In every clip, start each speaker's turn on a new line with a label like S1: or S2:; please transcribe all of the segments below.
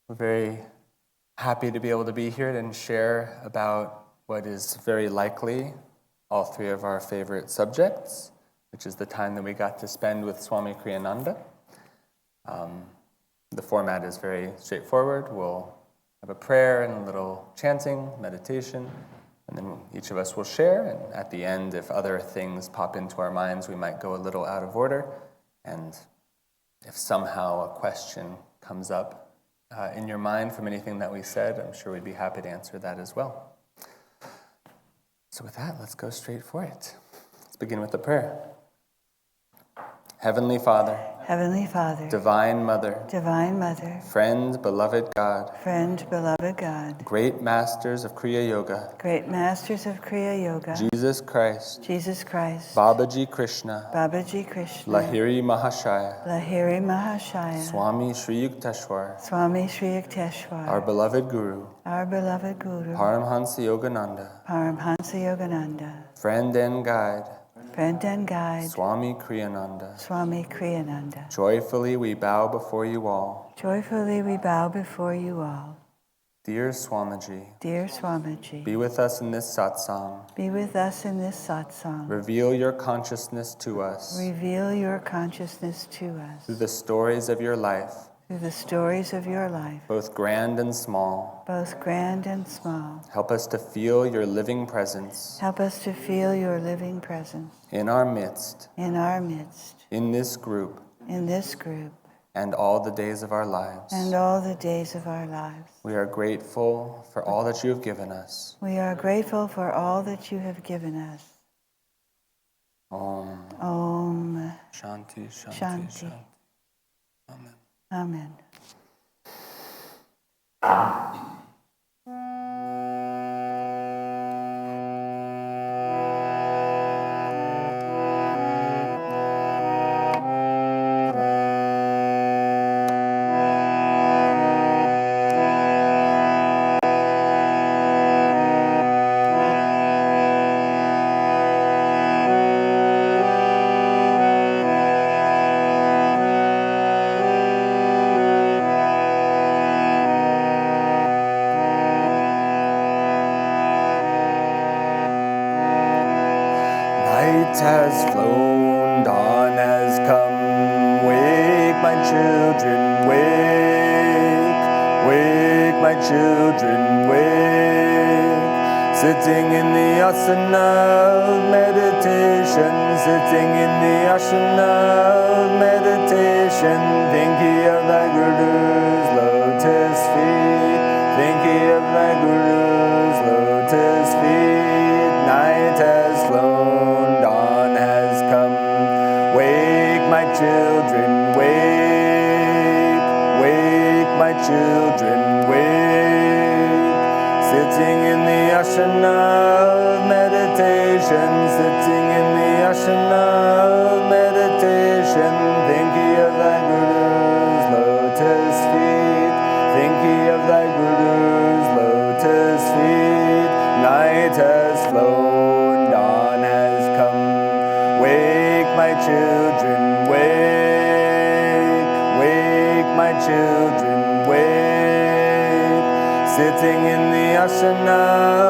S1: We're very happy to be able to be here and share about what is very likely all three of our favorite subjects, which is the time that we got to spend with Swami Kriyananda. The format is very straightforward. We'll have a prayer and a little chanting, meditation, and then each of us will share. And at the end, if other things pop into our minds, we might go a little out of order. And if somehow a question comes up in your mind from anything that we said, I'm sure we'd be happy to answer that as well. So with that, let's go straight for it. Let's begin with the prayer. Heavenly Father,
S2: Heavenly Father,
S1: Divine Mother,
S2: Divine Mother,
S1: Friend, beloved God,
S2: Friend, beloved God,
S1: Great Masters of Kriya Yoga,
S2: Great Masters of Kriya Yoga,
S1: Jesus Christ,
S2: Jesus Christ,
S1: Babaji Krishna,
S2: Babaji Krishna,
S1: Lahiri Mahashaya,
S2: Lahiri Mahashaya,
S1: Swami Sri Yukteswar,
S2: Swami Sri Yukteswar,
S1: our beloved Guru,
S2: our beloved Guru,
S1: Paramhansa Yogananda,
S2: Paramhansa Yogananda,
S1: Friend and Guide,
S2: Friend and Guide,
S1: Swami Kriyananda.
S2: Swami Kriyananda.
S1: Joyfully we bow before you all.
S2: Joyfully we bow before you all.
S1: Dear Swamiji,
S2: Dear Swamiji,
S1: be with us in this satsang.
S2: be with us in this satsang.
S1: Reveal your consciousness to us
S2: Reveal your consciousness to us
S1: through the stories of your life,
S2: through the stories of your life,
S1: both grand and small.
S2: both grand and small.
S1: Help us to feel your living presence
S2: Help us to feel your living presence
S1: in our midst,
S2: in our midst,
S1: in this group,
S2: in this group,
S1: and all the days of our lives.
S2: and all the days of our lives.
S1: We are grateful for all that you have given us.
S2: We are grateful for all that you have given us.
S1: Om.
S2: Om
S1: Shanti, Shanti,
S2: Shanti.
S1: Shanti. Amen.
S2: Amen.
S1: Has flown, dawn has come. Wake, my children, wake. Wake, my children, wake. Sitting in the asana of meditation, sitting in the asana of meditation, thinking of thy Guru's lotus feet, thinking of thy Guru's lotus feet. Night has flown, dawn has come. Wake, my children, wake. Wake, my children, wake. Sitting in the asana of meditation, sitting in the asana of meditation, thinking of thy Guru's lotus feet, thinking of thy Guru's lotus feet. Night has flown, dawn has come. Wake, my children, wake. Wake, my children, wake. Sitting in the asana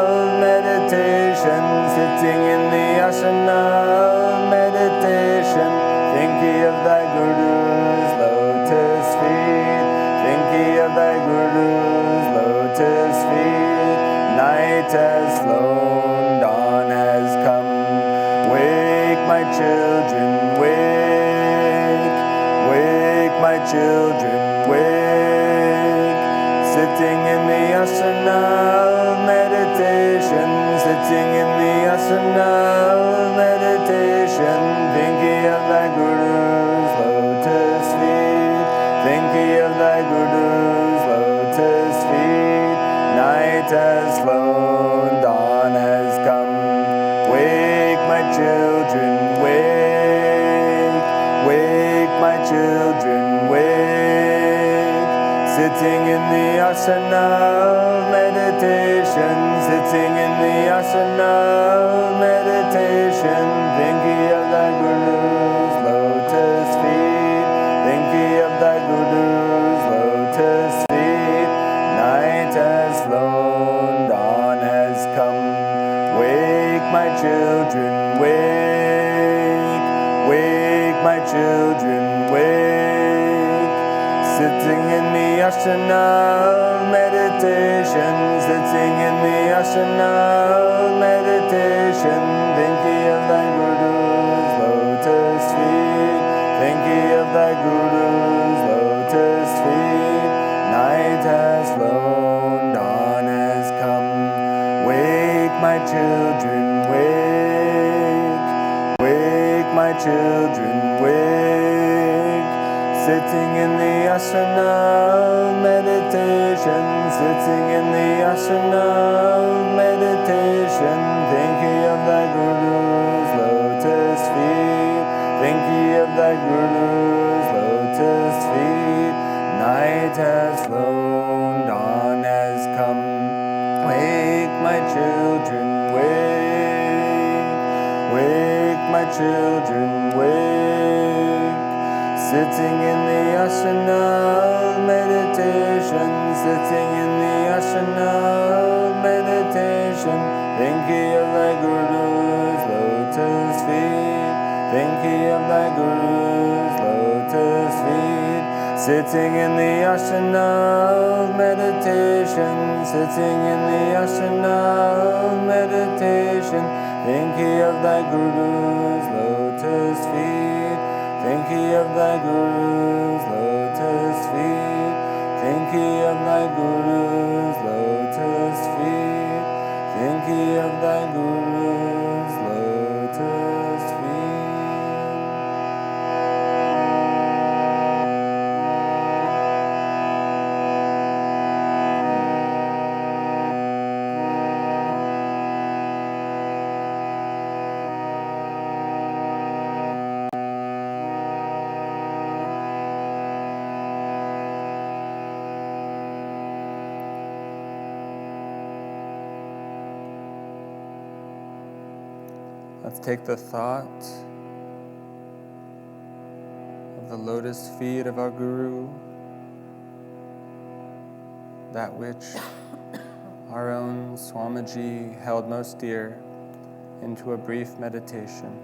S1: of meditation, sitting in the asana of meditation, thinking of thy Guru's lotus feet, thinking of thy Guru's lotus feet. Night has flown, dawn has come. Wake, my children, wake. Wake, my children, wake. Sitting in the asana of meditation, sitting in the asana of meditation, thinking of thy Guru's lotus feet, thinking of thy Guru's lotus feet. Night has flown, dawn has come. Wake, my children, wake. Wake, my children, wake. Sitting in the asana of meditation, sitting in the asana of meditation, thinking of thy Guru's lotus feet, thinking of thy Guru's lotus feet. children, wake. Wake, my children, wake. Sitting in the asana of meditation, sitting in the asana of meditation, thinking of thy Guru's lotus feet, thinking of thy Guru's lotus feet. Night has flown, dawn has come. Wake, my children, wake. Wake, my children, wake. Sitting in the asana of meditation, sitting in the asana of meditation, thinking of thy Guru's lotus feet, thinking of thy Guru's lotus feet. Night has flown, dawn has come. Wake, my children, wake. Wake, my children, wake. Sitting in the asana of meditation, sitting in the asana of meditation, thinking of thy Guru's lotus feet, thinking of thy Guru's lotus feet. Sitting in the asana of meditation, sitting in the asana of meditation, thinking of thy Guru's lotus feet, thinking of thy Guru's lotus feet, thinking of thy Guru's lotus feet, thinking of thy Guru's lotus feet. Let's take the thought of the lotus feet of our Guru, that which our own Swamiji held most dear, into a brief meditation.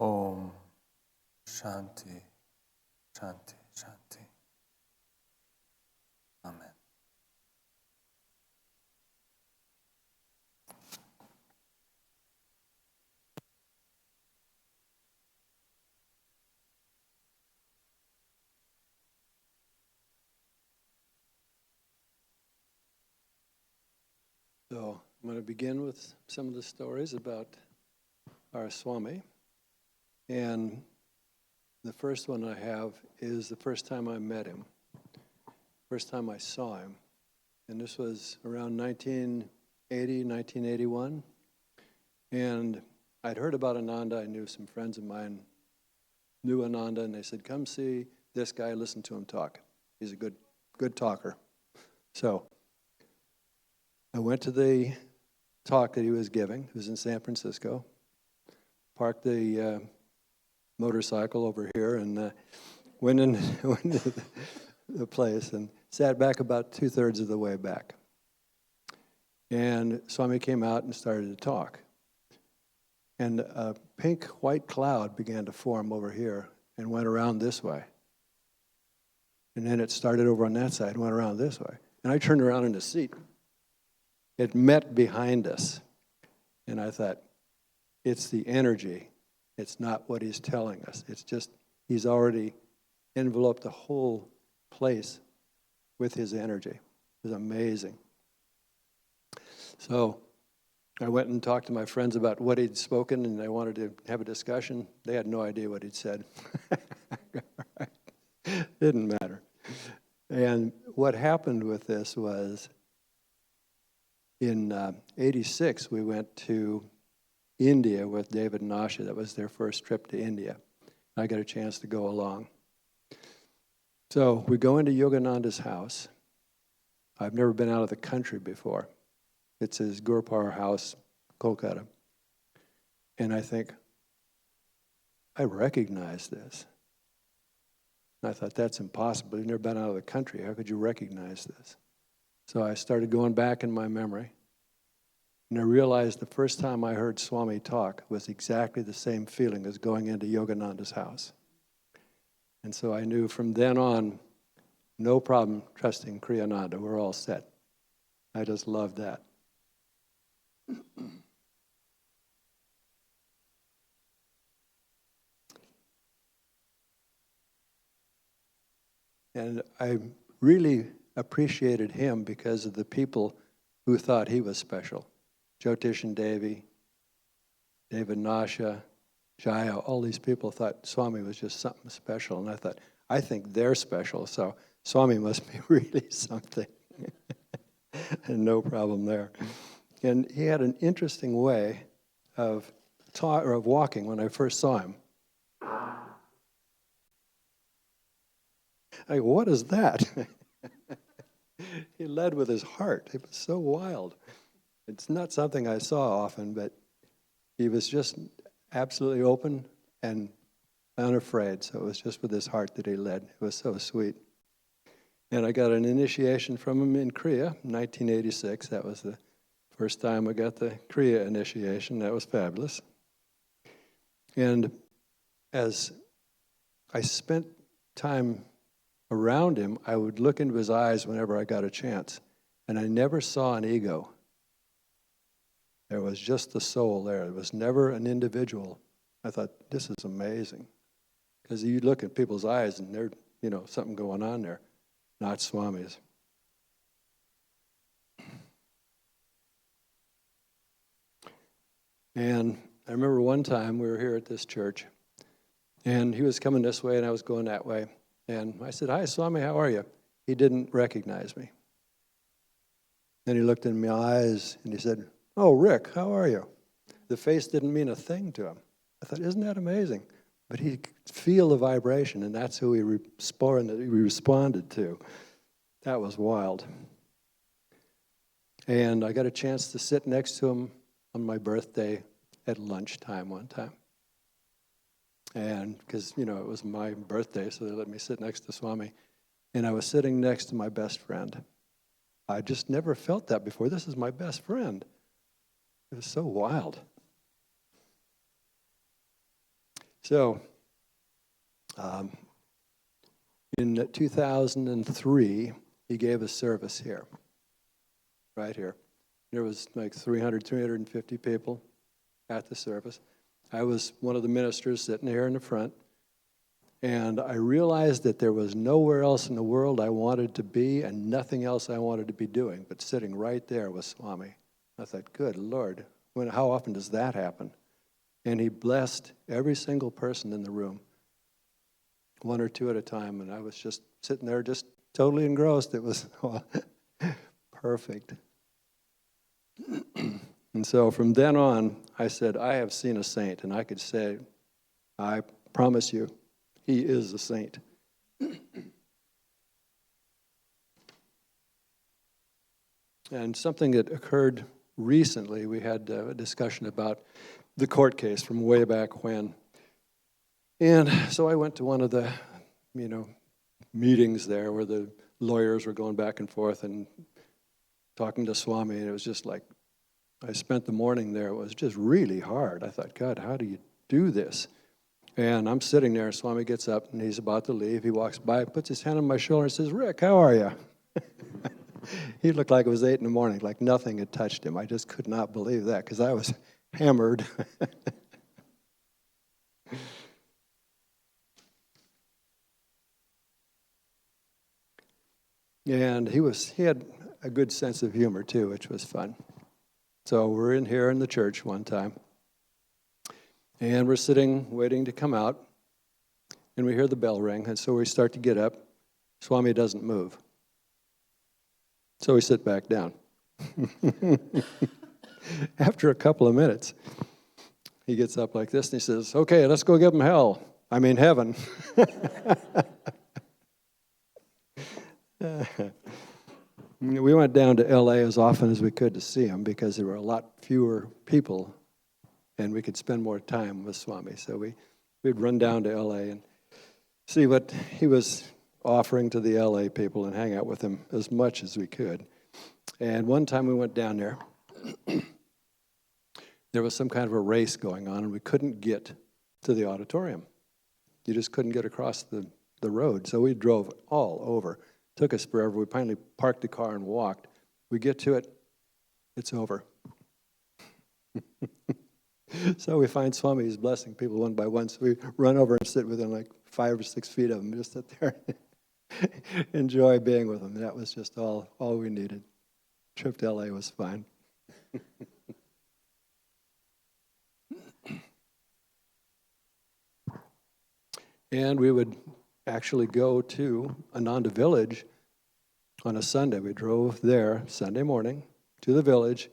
S1: Om Shanti, Shanti, Shanti. Amen.
S3: So I'm going to begin with some of the stories about our Swami. And the first one I have is the first time I met him, first time I saw him. And this was around 1980, 1981. And I'd heard about Ananda. I knew some friends of mine knew Ananda, and they said, come see this guy, listen to him talk. He's a good talker. So I went to the talk that he was giving. It was in San Francisco. Parked the motorcycle over here and went into the place and sat back about 2/3 of the way back. And Swami came out and started to talk. And a pink-white cloud began to form over here and went around this way. And then it started over on that side and went around this way. And I turned around in the seat. It met behind us. And I thought, it's the energy. It's not what he's telling us. It's just, he's already enveloped the whole place with his energy. It was amazing. So I went and talked to my friends about what he'd spoken, and they wanted to have a discussion. They had no idea what he'd said. Didn't matter. And what happened with this was, in '86, we went to India with David and Asha. That was their first trip to India. I got a chance to go along. So we go into Yogananda's house. I've never been out of the country before. It's his Gurupar house, Kolkata. And I think, I recognize this. And I thought, that's impossible. You've never been out of the country. How could you recognize this? So I started going back in my memory. And I realized the first time I heard Swami talk was exactly the same feeling as going into Yogananda's house. And so I knew from then on, no problem trusting Kriyananda. We're all set. I just loved that. And I really appreciated him because of the people who thought he was special. Jyotish and Devi, David Nasha, Jaya, all these people thought Swami was just something special. And I thought, I think they're special, so Swami must be really something. And no problem there. And he had an interesting way of walking when I first saw him. I go, what is that? He led with his heart. It was so wild. It's not something I saw often, but he was just absolutely open and unafraid. So it was just with his heart that he led. It was so sweet. And I got an initiation from him in Kriya, 1986. That was the first time I got the Kriya initiation. That was fabulous. And as I spent time around him, I would look into his eyes whenever I got a chance. And I never saw an ego. There was just the soul there. It was never an individual. I thought, this is amazing. Because you look at people's eyes and there's, something going on there. Not Swami's. And I remember one time we were here at this church, and he was coming this way and I was going that way. And I said, hi, Swami, how are you? He didn't recognize me. Then he looked in my eyes and he said, oh, Rick, how are you? The face didn't mean a thing to him. I thought, isn't that amazing? But he could feel the vibration, and that's who he responded to. That was wild. And I got a chance to sit next to him on my birthday at lunchtime one time. And because, it was my birthday, so they let me sit next to Swami. And I was sitting next to my best friend. I just never felt that before. This is my best friend. It was so wild. So, in 2003, he gave a service here, right here. There was like 350 people at the service. I was one of the ministers sitting here in the front, and I realized that there was nowhere else in the world I wanted to be and nothing else I wanted to be doing, but sitting right there with Swami. I thought, good Lord, how often does that happen? And he blessed every single person in the room, one or two at a time, and I was just sitting there just totally engrossed. It was perfect. And so from then on, I said, I have seen a saint, and I could say, I promise you, he is a saint. And something that occurred recently, we had a discussion about the court case from way back when. And so I went to one of the, meetings there where the lawyers were going back and forth and talking to Swami, and it was just like, I spent the morning there. It was just really hard. I thought, God, how do you do this? And I'm sitting there, and Swami gets up, and he's about to leave. He walks by, puts his hand on my shoulder, and says, Rick, how are you? He looked like it was 8 in the morning, like nothing had touched him. I just could not believe that, because I was hammered. And he had a good sense of humor, too, which was fun. So we're in here in the church one time, and we're sitting, waiting to come out, and we hear the bell ring, and so we start to get up. Swami doesn't move. So we sit back down. After a couple of minutes, he gets up like this, and he says, okay, let's go give him heaven. We went down to L.A. as often as we could to see him because there were a lot fewer people and we could spend more time with Swami. So we'd run down to L.A. and see what he was offering to the L.A. people and hang out with him as much as we could. And one time we went down there, there was some kind of a race going on and we couldn't get to the auditorium. You just couldn't get across the road. So we drove all over. Took us forever. We finally parked the car and walked. We get to it, it's over. So we find Swami is blessing people one by one. So we run over and sit within like 5 or 6 feet of him, just sit there and enjoy being with him. That was just all we needed. Trip to LA was fine. And we would actually go to Ananda Village on a Sunday. We drove there Sunday morning to the village.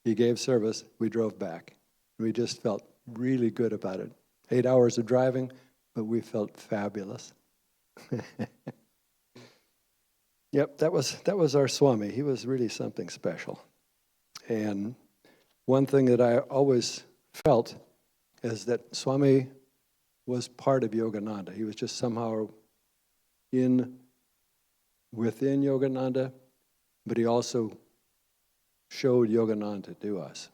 S3: He gave service. We drove back. We just felt really good about it. 8 hours of driving, but we felt fabulous. Yep, that was our Swami. He was really something special. And one thing that I always felt is that Swami was part of Yogananda. He was just somehow within Yogananda, but he also showed Yogananda to us.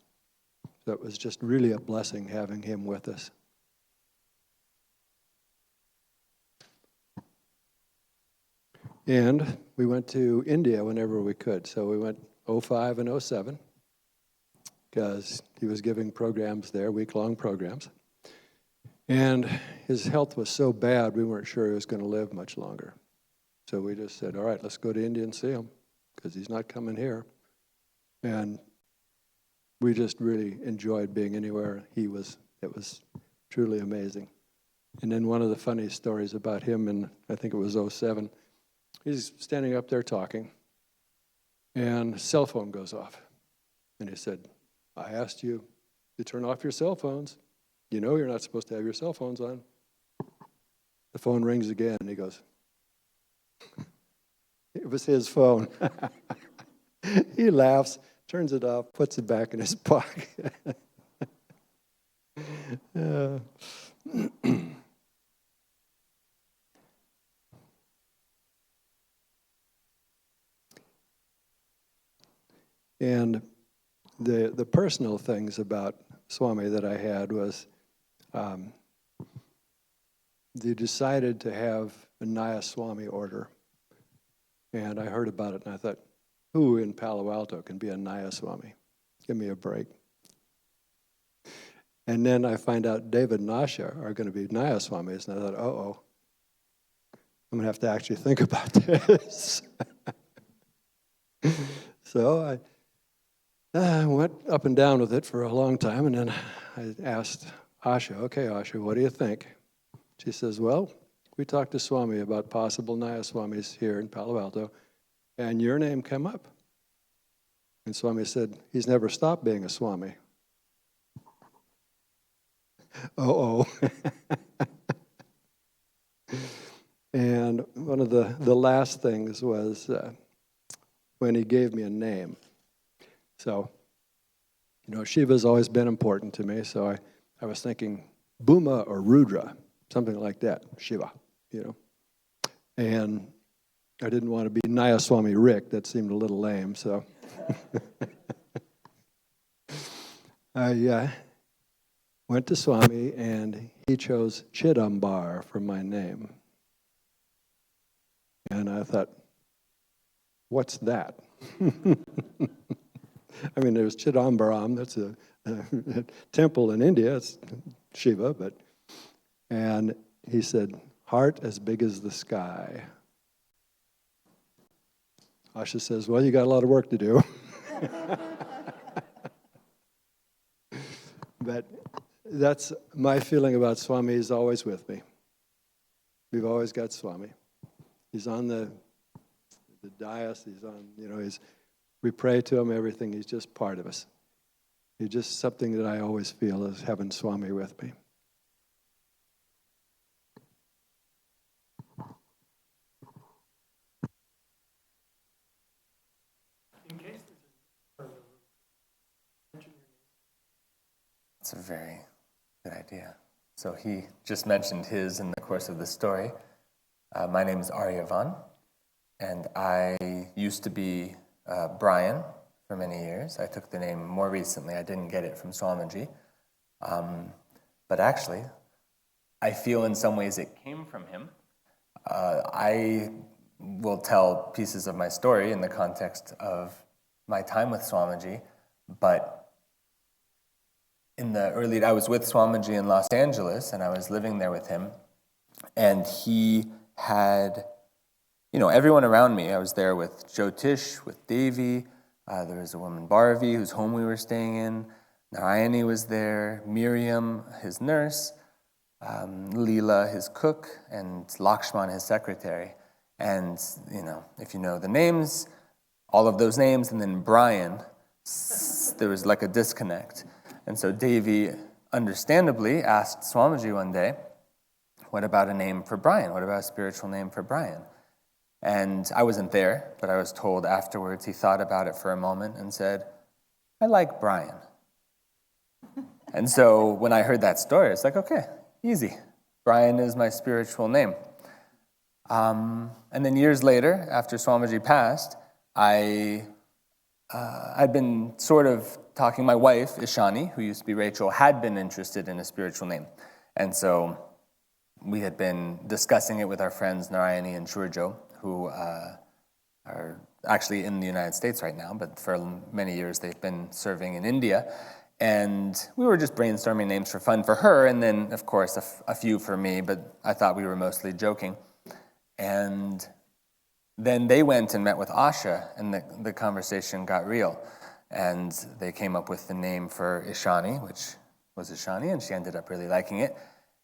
S3: So it was just really a blessing having him with us. And we went to India whenever we could. So we went 05 and 07 because he was giving programs there, week-long programs. And his health was so bad, we weren't sure he was going to live much longer. So we just said, all right, let's go to India and see him, because he's not coming here. And we just really enjoyed being anywhere he was. It was truly amazing. And then one of the funny stories about him, and I think it was 07, he's standing up there talking, and his cell phone goes off. And he said, I asked you to turn off your cell phones. You know you're not supposed to have your cell phones on. The phone rings again, and he goes, it was his phone. He laughs, turns it off, puts it back in his pocket. And the personal things about Swami that I had was they decided to have a Nia Swami Order. And I heard about it and I thought, who in Palo Alto can be a Nia Swami? Give me a break. And then I find out David and Asha are going to be Nia Swamis, and I thought, uh-oh, I'm going to have to actually think about this. So I went up and down with it for a long time, and then I asked Asha, okay, Asha, what do you think? She says, well, we talked to Swami about possible Nia Swamis here in Palo Alto, and your name came up. And Swami said, he's never stopped being a Swami. Uh-oh. And one of the last things was when he gave me a name. So, Shiva's always been important to me, so I was thinking Bhuma or Rudra, something like that, Shiva, And I didn't want to be Nia Swami Rick, that seemed a little lame, so. I went to Swami, and he chose Chidambar for my name. And I thought, what's that? I mean, there's Chidambaram, that's a temple in India, it's Shiva, and he said, heart as big as the sky. Asha says, well, you got a lot of work to do. But that's my feeling about Swami is always with me. We've always got Swami. He's on the dais, he's on, we pray to him, everything, he's just part of us. He's just something that I always feel is having Swami with me.
S1: That's a very good idea. So he just mentioned his in the course of the story. My name is Aryavan, and I used to be Brian for many years. I took the name more recently. I didn't get it from Swamiji. But actually, I feel in some ways it came from him. I will tell pieces of my story in the context of my time with Swamiji, but I was with Swamiji in Los Angeles, and I was living there with him, and he had, everyone around me. I was there with Jyotish, with Devi, there was a woman, Bharvi, whose home we were staying in, Narayani was there, Miriam, his nurse, Leela, his cook, and Lakshman, his secretary. And, if you know the names, all of those names, and then Brian, there was like a disconnect. And so Devi, understandably, asked Swamiji one day, what about a name for Brian? What about a spiritual name for Brian? And I wasn't there, but I was told afterwards he thought about it for a moment and said, I like Brian. And so when I heard that story, it's like, okay, easy. Brian is my spiritual name. And then years later, after Swamiji passed, I'd been sort of talking. My wife, Ishani, who used to be Rachel, had been interested in a spiritual name. And so we had been discussing it with our friends Narayani and Shurjo, who are actually in the United States right now, but for many years they've been serving in India. And we were just brainstorming names for fun for her, and then, of course, a few for me, but I thought we were mostly joking. And then they went and met with Asha, and the conversation got real. And they came up with the name for Ishani, which was Ishani, and she ended up really liking it.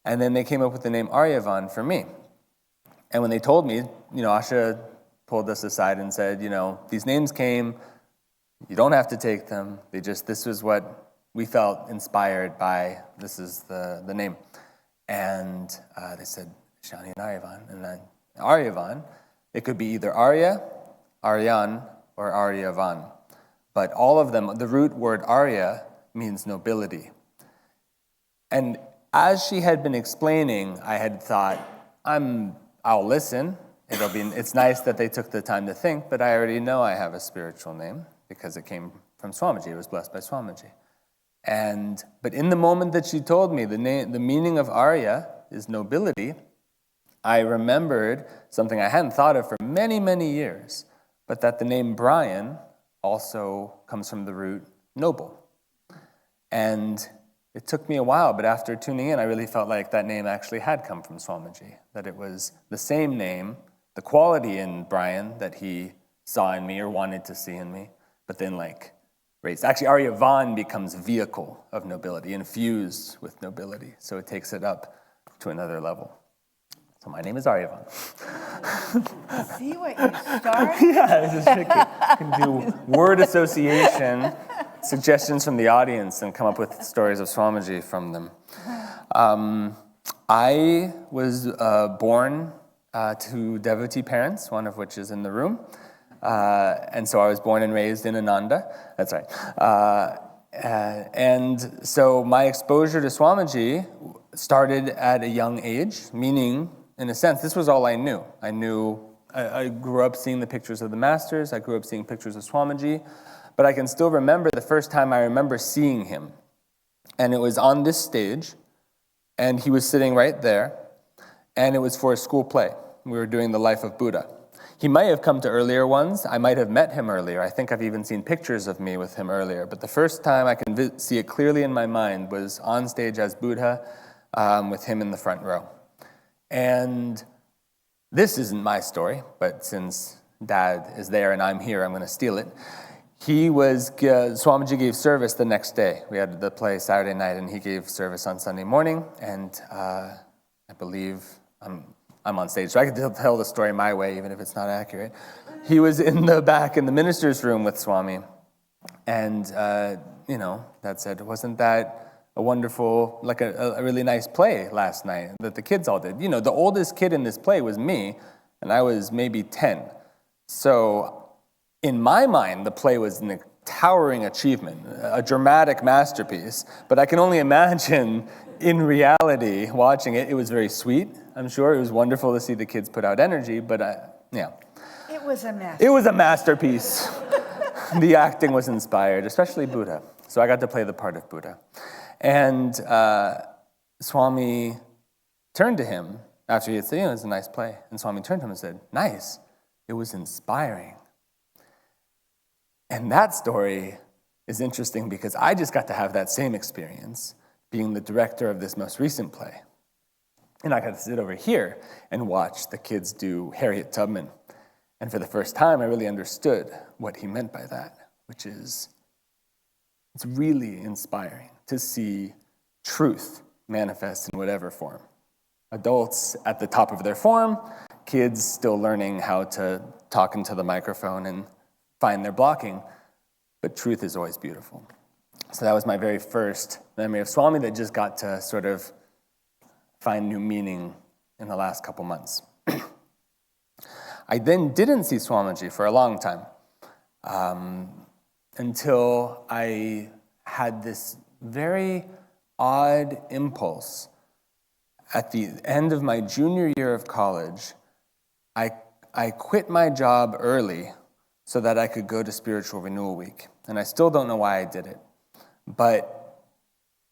S1: And then they came up with the name Aryavan for me. And when they told me, Asha pulled us aside and said, these names came, you don't have to take them. This was what we felt inspired by, this is the name. And they said, Ishani and Aryavan. And then Aryavan, it could be either Arya, Aryan, or Aryavan. But all of them, the root word Arya means nobility. And as she had been explaining, I had thought, I'll listen. It's nice that they took the time to think, but I already know I have a spiritual name because it came from Swamiji. It was blessed by Swamiji. But in the moment that she told me the meaning of Arya is nobility, I remembered something I hadn't thought of for many, many years, but that the name Brian also comes from the root noble. And it took me a while, but after tuning in, I really felt like that name actually had come from Swamiji, that it was the same name, the quality in Brian that he saw in me or wanted to see in me, but then raised. Actually, Aryavan becomes vehicle of nobility, infused with nobility, so it takes it up to another level. So my name is Aryavan.
S2: See what you started?
S1: Yeah, this is tricky. You can do word association, suggestions from the audience, and come up with stories of Swamiji from them. I was born to devotee parents, one of which is in the room. And so I was born and raised in Ananda. That's right. And so my exposure to Swamiji started at a young age, meaning, in a sense, this was all I knew. I grew up seeing the pictures of the masters. I grew up seeing pictures of Swamiji. But I can still remember the first time I remember seeing him. And it was on this stage, and he was sitting right there, and it was for a school play. We were doing the life of Buddha. He might have come to earlier ones. I might have met him earlier. I think I've even seen pictures of me with him earlier. But the first time I can see it clearly in my mind was on stage as Buddha with him in the front row. And this isn't my story, but since Dad is there and I'm here, I'm going to steal it. Swamiji gave service the next day. We had the play Saturday night, and he gave service on Sunday morning. And I believe I'm on stage, so I can tell the story my way, even if it's not accurate. He was in the back in the minister's room with Swami. And, Dad said, wasn't that a wonderful, a really nice play last night that the kids all did? The oldest kid in this play was me, and I was maybe 10. So in my mind, the play was a towering achievement, a dramatic masterpiece. But I can only imagine, in reality, watching it, it was very sweet, I'm sure. It was wonderful to see the kids put out energy, but yeah.
S2: It was a mess.
S1: It was a masterpiece. The acting was inspired, especially Buddha. So I got to play the part of Buddha. And Swami turned to him after he had said, it was a nice play. And Swami turned to him and said, nice. It was inspiring. And that story is interesting because I just got to have that same experience being the director of this most recent play. And I got to sit over here and watch the kids do Harriet Tubman. And for the first time, I really understood what he meant by that, which is it's really inspiring to see truth manifest in whatever form. Adults at the top of their form, kids still learning how to talk into the microphone and find their blocking, but truth is always beautiful. So that was my very first memory of Swami that just got to sort of find new meaning in the last couple months. I then didn't see Swamiji for a long time until I had this very odd impulse. At the end of my junior year of college, I quit my job early so that I could go to Spiritual Renewal Week. And I still don't know why I did it. But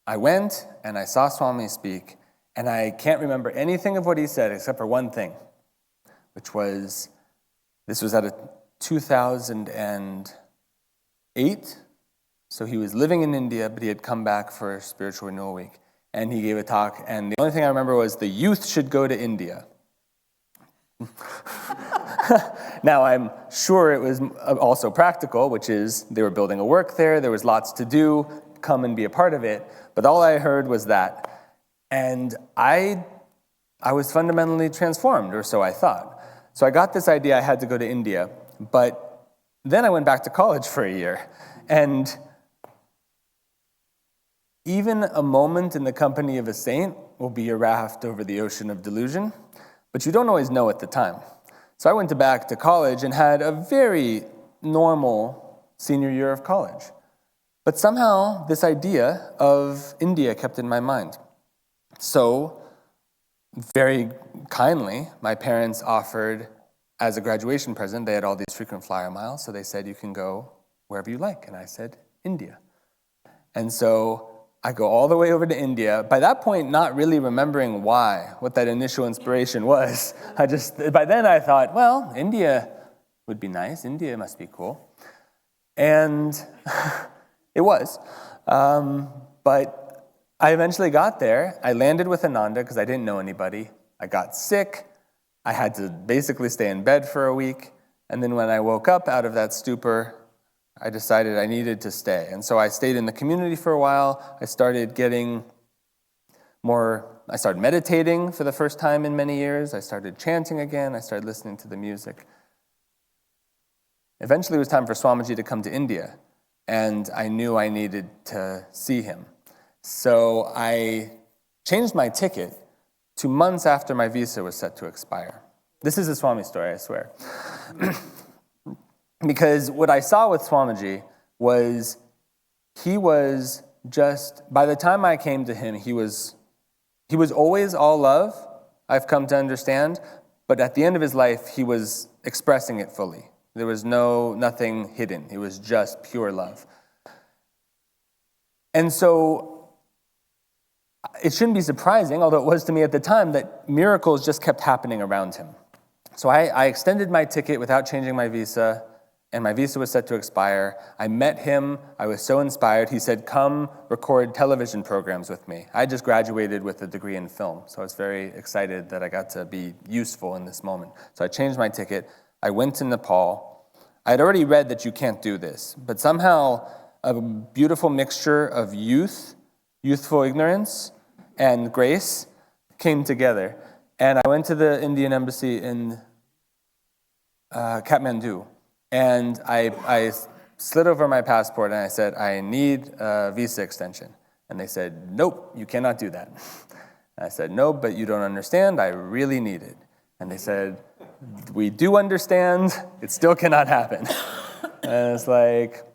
S1: I went and I saw Swami speak, and I can't remember anything of what he said except for one thing, which was, this was at a 2008, so he was living in India, but he had come back for Spiritual Renewal Week, and he gave a talk, and the only thing I remember was the youth should go to India. Now, I'm sure it was also practical, which is they were building a work there was lots to do, come and be a part of it, but all I heard was that. And I was fundamentally transformed, or so I thought. So I got this idea I had to go to India, but then I went back to college for a year. And even a moment in the company of a saint will be a raft over the ocean of delusion, but you don't always know at the time. So I went back to college and had a very normal senior year of college. But somehow this idea of India kept in my mind. So very kindly, my parents offered, as a graduation present, they had all these frequent flyer miles, so they said, you can go wherever you like. And I said, India. And so I go all the way over to India. By that point, not really remembering what that initial inspiration was. By then I thought, well, India would be nice. India must be cool. And it was. But I eventually got there. I landed with Ananda because I didn't know anybody. I got sick. I had to basically stay in bed for a week. And then when I woke up out of that stupor, I decided I needed to stay. And so I stayed in the community for a while. I started meditating for the first time in many years. I started chanting again. I started listening to the music. Eventually it was time for Swamiji to come to India, and I knew I needed to see him. So I changed my ticket 2 months after my visa was set to expire. This is a Swami story, I swear. Because what I saw with Swamiji was he was just, by the time I came to him, he was always all love, I've come to understand, but at the end of his life, he was expressing it fully. There was nothing hidden. It was just pure love. And so it shouldn't be surprising, although it was to me at the time, that miracles just kept happening around him. So I extended my ticket without changing my visa, and my visa was set to expire. I met him. I was so inspired. He said, come record television programs with me. I just graduated with a degree in film, so I was very excited that I got to be useful in this moment. So I changed my ticket. I went to Nepal. I had already read that you can't do this, but somehow a beautiful mixture of youthful ignorance, and grace came together. And I went to the Indian embassy in Kathmandu. And I slid over my passport and I said, I need a visa extension. And they said, nope, you cannot do that. And I said, no, but you don't understand, I really need it. And they said, we do understand, it still cannot happen. And it's like,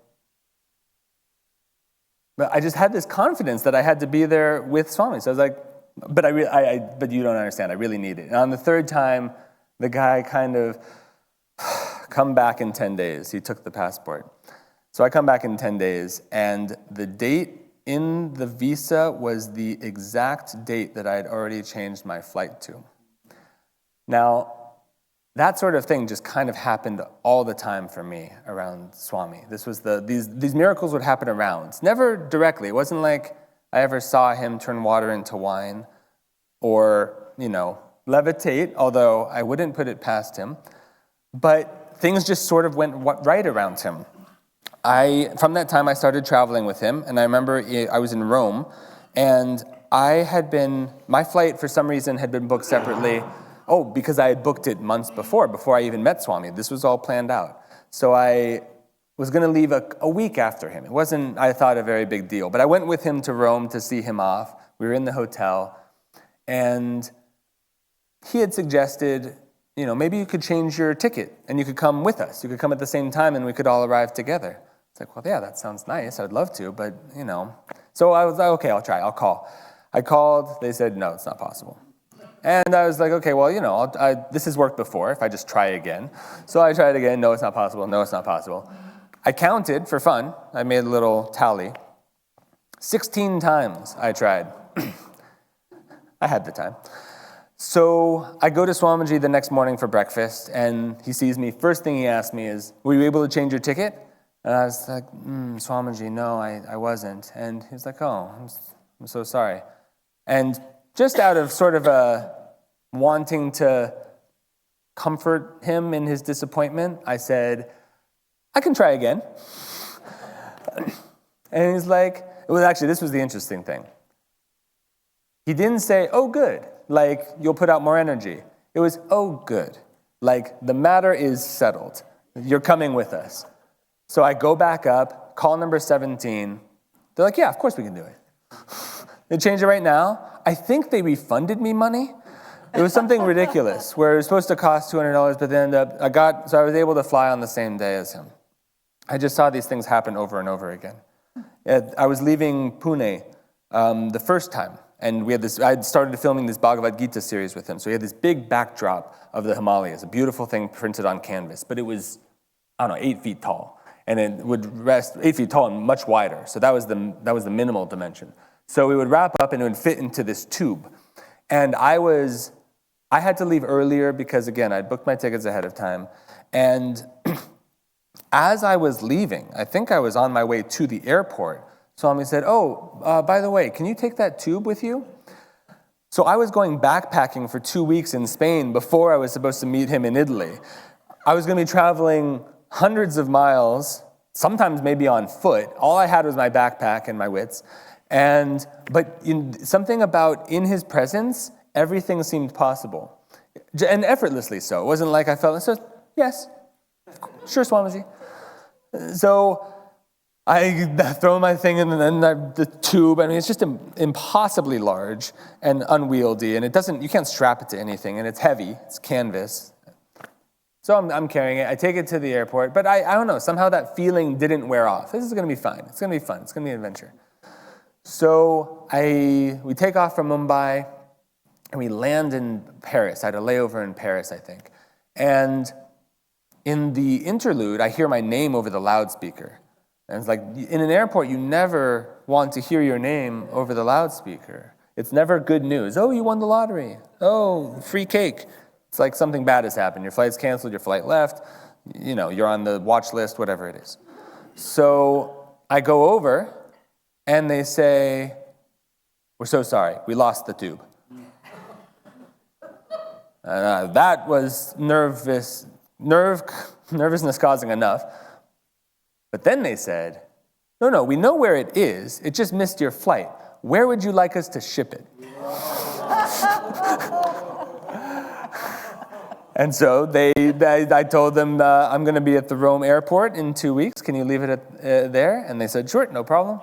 S1: but I just had this confidence that I had to be there with Swami. So I was like, but you don't understand, I really need it. And on the third time, the guy kind of, come back in 10 days. He took the passport. So I come back in 10 days, and the date in the visa was the exact date that I had already changed my flight to. Now, that sort of thing just kind of happened all the time for me around Swami. This was these miracles would happen around. Never directly. It wasn't like I ever saw him turn water into wine or, levitate, although I wouldn't put it past him. But things just sort of went right around him. From that time, I started traveling with him, and I remember I was in Rome, and my flight for some reason had been booked separately. Oh, because I had booked it months before I even met Swami. This was all planned out. So I was going to leave a week after him. It wasn't, I thought, a very big deal, but I went with him to Rome to see him off. We were in the hotel, and he had suggested, maybe you could change your ticket and you could come with us. You could come at the same time and we could all arrive together. It's like, well, yeah, that sounds nice. I'd love to, but, So I was like, okay, I'll try. I'll call. I called. They said, no, it's not possible. And I was like, okay, well, this has worked before if I just try again. So I tried again. No, it's not possible. No, it's not possible. I counted for fun. I made a little tally. 16 times I tried. I had the time. So I go to Swamiji the next morning for breakfast, and he sees me. First thing he asked me is, were you able to change your ticket? And I was like, Swamiji, no, I wasn't. And he's like, oh, I'm so sorry. And just out of sort of wanting to comfort him in his disappointment, I said, I can try again. And he's like, this was the interesting thing. He didn't say, oh, good. Like, you'll put out more energy. It was, oh, good. Like, the matter is settled. You're coming with us. So I go back up, call number 17. They're like, yeah, of course we can do it. They change it right now. I think they refunded me money. It was something ridiculous, where it was supposed to cost $200, but then I was able to fly on the same day as him. I just saw these things happen over and over again. I was leaving Pune the first time. And I had started filming this Bhagavad Gita series with him. So he had this big backdrop of the Himalayas, a beautiful thing printed on canvas. But it was, 8 feet tall. And it would rest 8 feet tall and much wider. So that was the minimal dimension. So we would wrap up and it would fit into this tube. And I had to leave earlier because, again, I'd booked my tickets ahead of time. And as I was leaving, I think I was on my way to the airport, Swami said, by the way, can you take that tube with you? So I was going backpacking for 2 weeks in Spain before I was supposed to meet him in Italy. I was going to be traveling hundreds of miles, sometimes maybe on foot. All I had was my backpack and my wits. But something about in his presence, everything seemed possible. And effortlessly so. It wasn't like I felt, so, yes, sure, Swamiji. So I throw my thing in the tube. I mean, it's just impossibly large and unwieldy, and you can't strap it to anything, and it's heavy. It's canvas. So I'm carrying it. I take it to the airport, but I don't know. Somehow that feeling didn't wear off. This is going to be fine. It's going to be fun. It's going to be an adventure. So we take off from Mumbai, and we land in Paris. I had a layover in Paris, I think. And in the interlude, I hear my name over the loudspeaker. And it's like, in an airport, you never want to hear your name over the loudspeaker. It's never good news. Oh, you won the lottery. Oh, free cake. It's like something bad has happened. Your flight's canceled, your flight left. You're on the watch list, whatever it is. So I go over, and they say, we're so sorry, we lost the tube. That was nervousness causing enough. But then they said, no, we know where it is. It just missed your flight. Where would you like us to ship it? And so I told them, I'm going to be at the Rome airport in 2 weeks. Can you leave it there? And they said, sure, no problem.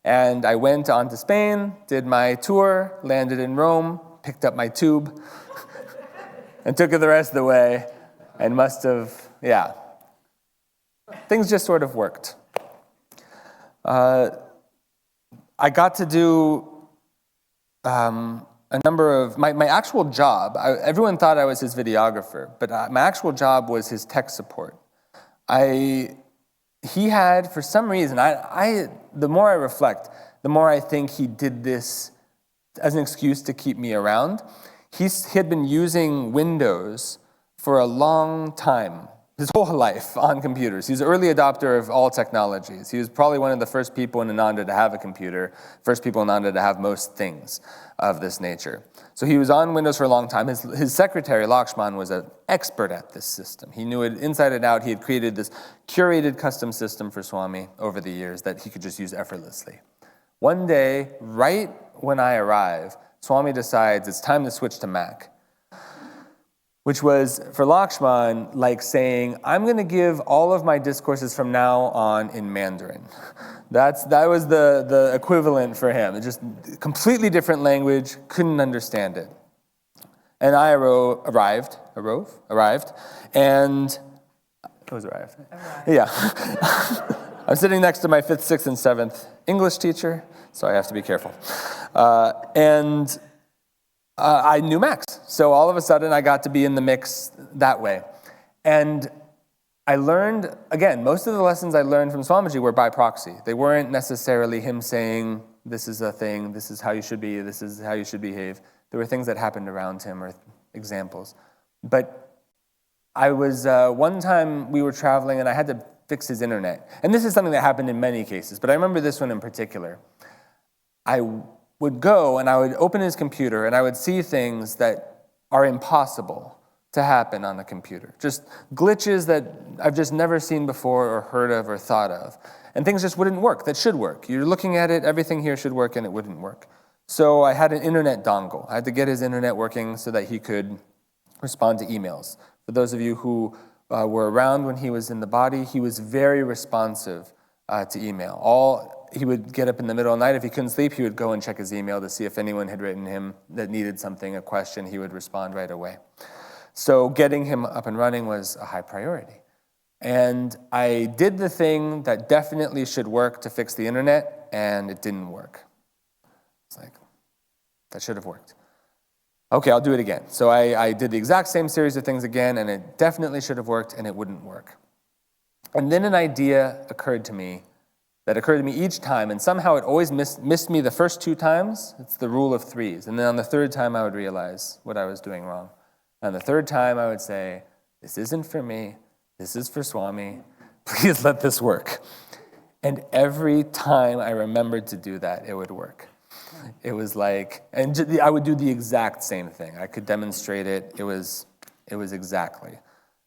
S1: And I went on to Spain, did my tour, landed in Rome, picked up my tube, and took it the rest of the way, and must have, things just sort of worked. I got to do a number of, my actual job, everyone thought I was his videographer, but my actual job was his tech support. He had, for some reason, the more I reflect, the more I think he did this as an excuse to keep me around. He had been using Windows for a long time, his whole life, on computers. He's an early adopter of all technologies. He was probably one of the first people in Ananda to have a computer, first people in Ananda to have most things of this nature. So he was on Windows for a long time. His secretary, Lakshman, was an expert at this system. He knew it inside and out. He had created this curated custom system for Swami over the years that he could just use effortlessly. One day, right when I arrive, Swami decides it's time to switch to Mac, which was, for Lakshman, like saying, I'm going to give all of my discourses from now on in Mandarin. That was the equivalent for him. It just completely different language, couldn't understand it. And I arrived, and who was arrived? Yeah. I'm sitting next to my 5th, 6th, and 7th English teacher, so I have to be careful. I knew Max, so all of a sudden I got to be in the mix that way. And I learned, again, most of the lessons I learned from Swamiji were by proxy. They weren't necessarily him saying, this is a thing, this is how you should be, this is how you should behave. There were things that happened around him or examples. But I was, one time we were traveling and I had to fix his internet. And this is something that happened in many cases, but I remember this one in particular. I would go and I would open his computer and I would see things that are impossible to happen on a computer. Just glitches that I've just never seen before or heard of or thought of. And things just wouldn't work that should work. You're looking at it, everything here should work, and it wouldn't work. So I had an internet dongle. I had to get his internet working so that he could respond to emails. For those of you who were around when he was in the body, he was very responsive to email. He would get up in the middle of the night. If he couldn't sleep, he would go and check his email to see if anyone had written him that needed something, a question. He would respond right away. So getting him up and running was a high priority. And I did the thing that definitely should work to fix the internet, and it didn't work. It's like, that should have worked. Okay, I'll do it again. So I did the exact same series of things again, and it definitely should have worked, and it wouldn't work. And then an idea occurred to me that occurred to me each time, and somehow it always missed me the first 2 times. It's the rule of 3s. And then on the 3rd time, I would realize what I was doing wrong. And the 3rd time, I would say, this isn't for me. This is for Swami. Please let this work. And every time I remembered to do that, it would work. It was like, and I would do the exact same thing. I could demonstrate it. It was exactly.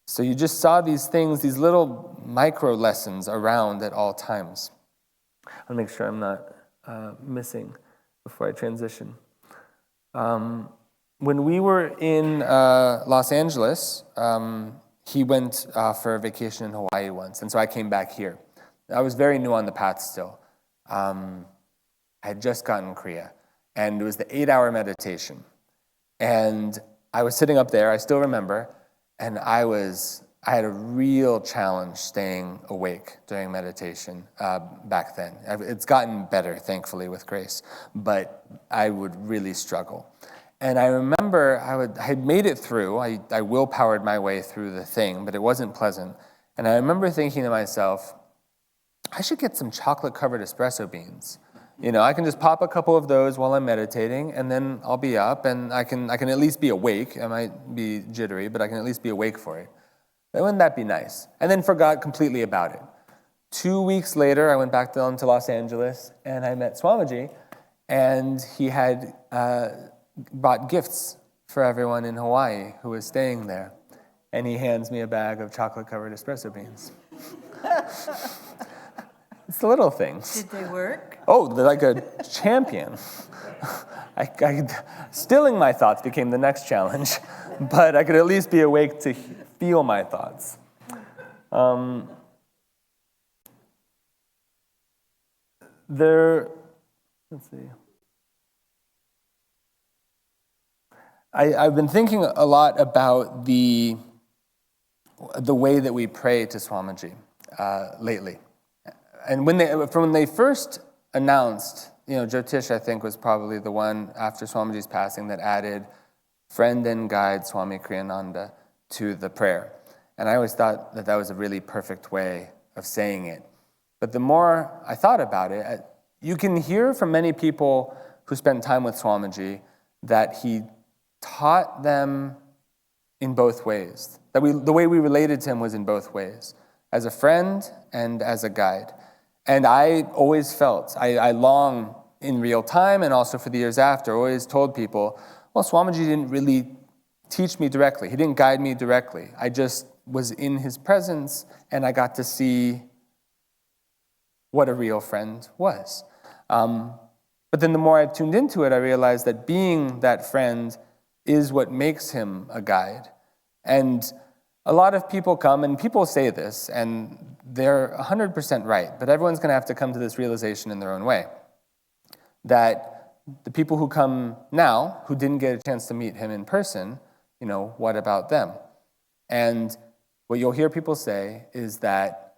S1: So you just saw these things, these little micro lessons around at all times. I'll make sure I'm not missing before I transition. When we were in Los Angeles, he went for a vacation in Hawaii once, and so I came back here. I was very new on the path still. I had just gotten Kriya, and it was the 8-hour meditation. And I was sitting up there, I still remember, and I had a real challenge staying awake during meditation back then. It's gotten better, thankfully, with grace, but I would really struggle. And I remember I had made it through. I willpowered my way through the thing, but it wasn't pleasant. And I remember thinking to myself, I should get some chocolate-covered espresso beans. I can just pop a couple of those while I'm meditating, and then I'll be up, and I can at least be awake. I might be jittery, but I can at least be awake for it. Wouldn't that be nice? And then forgot completely about it. 2 weeks later, I went back down to Los Angeles, and I met Swamiji, and he had bought gifts for everyone in Hawaii who was staying there. And he hands me a bag of chocolate-covered espresso beans. It's the little things.
S2: Did they work?
S1: Oh, they're like a champion. Stilling my thoughts became the next challenge, but I could at least be awake to feel my thoughts. Let's see. I've been thinking a lot about the way that we pray to Swamiji lately. And when they first announced, Jyotish, I think, was probably the one after Swamiji's passing that added friend and guide Swami Kriyananda to the prayer. And I always thought that was a really perfect way of saying it. But the more I thought about it, you can hear from many people who spent time with Swamiji that he taught them in both ways. The way we related to him was in both ways, as a friend and as a guide. And I always felt, I long in real time and also for the years after, always told people, well, Swamiji didn't really teach me directly. He didn't guide me directly. I just was in his presence and I got to see what a real friend was. But then the more I've tuned into it, I realized that being that friend is what makes him a guide. And a lot of people come, and people say this, and they're 100% right, but everyone's going to have to come to this realization in their own way, that the people who come now, who didn't get a chance to meet him in person, what about them? And what you'll hear people say is that